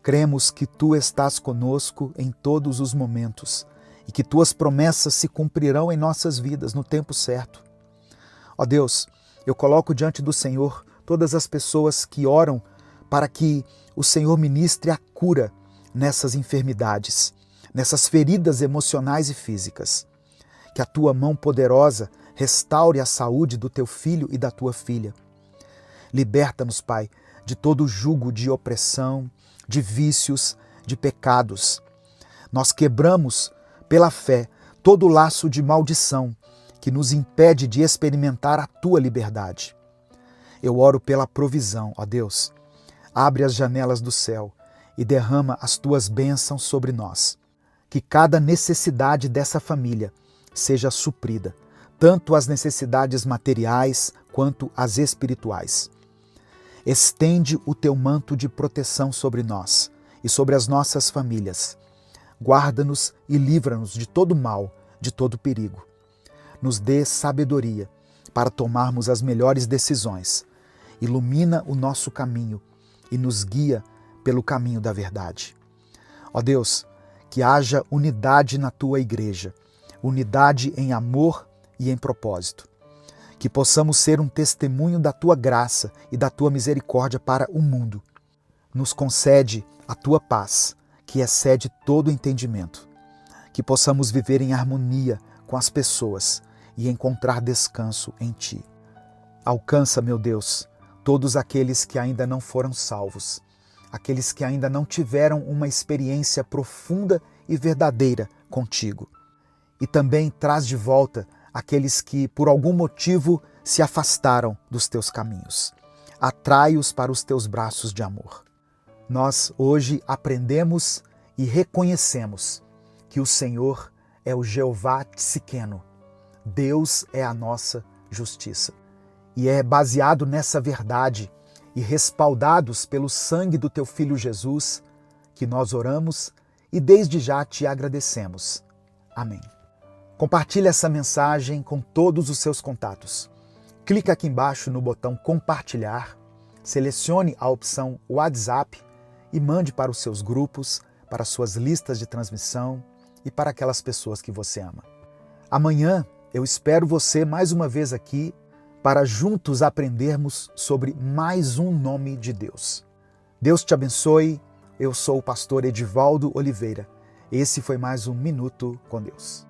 Cremos que tu estás conosco em todos os momentos e que tuas promessas se cumprirão em nossas vidas no tempo certo. Ó Deus, eu coloco diante do Senhor todas as pessoas que oram para que o Senhor ministre a cura nessas enfermidades, nessas feridas emocionais e físicas. Que a tua mão poderosa restaure a saúde do teu filho e da tua filha. Liberta-nos, Pai, de todo jugo de opressão, de vícios, de pecados. Nós quebramos, pela fé, todo laço de maldição que nos impede de experimentar a tua liberdade. Eu oro pela provisão, ó Deus. Abre as janelas do céu e derrama as tuas bênçãos sobre nós. Que cada necessidade dessa família seja suprida, tanto as necessidades materiais quanto as espirituais. Estende o teu manto de proteção sobre nós e sobre as nossas famílias. Guarda-nos e livra-nos de todo mal, de todo perigo. Nos dê sabedoria para tomarmos as melhores decisões. Ilumina o nosso caminho e nos guia pelo caminho da verdade. Ó Deus, que haja unidade na tua igreja, unidade em amor e em propósito. Que possamos ser um testemunho da tua graça e da tua misericórdia para o mundo. Nos concede a tua paz, que excede todo entendimento. Que possamos viver em harmonia com as pessoas e encontrar descanso em ti. Alcança, meu Deus, todos aqueles que ainda não foram salvos, aqueles que ainda não tiveram uma experiência profunda e verdadeira contigo. E também traz de volta aqueles que, por algum motivo, se afastaram dos teus caminhos. Atrai-os para os teus braços de amor. Nós hoje aprendemos e reconhecemos que o Senhor é o Jeová Tsidkenu. Deus é a nossa justiça. E é baseado nessa verdade e respaldados pelo sangue do teu Filho Jesus que nós oramos e desde já te agradecemos. Amém. Compartilhe essa mensagem com todos os seus contatos. Clique aqui embaixo no botão compartilhar, selecione a opção WhatsApp e mande para os seus grupos, para suas listas de transmissão e para aquelas pessoas que você ama. Amanhã eu espero você mais uma vez aqui para juntos aprendermos sobre mais um nome de Deus. Deus te abençoe. Eu sou o pastor Edivaldo Oliveira. Esse foi mais um Minuto com Deus.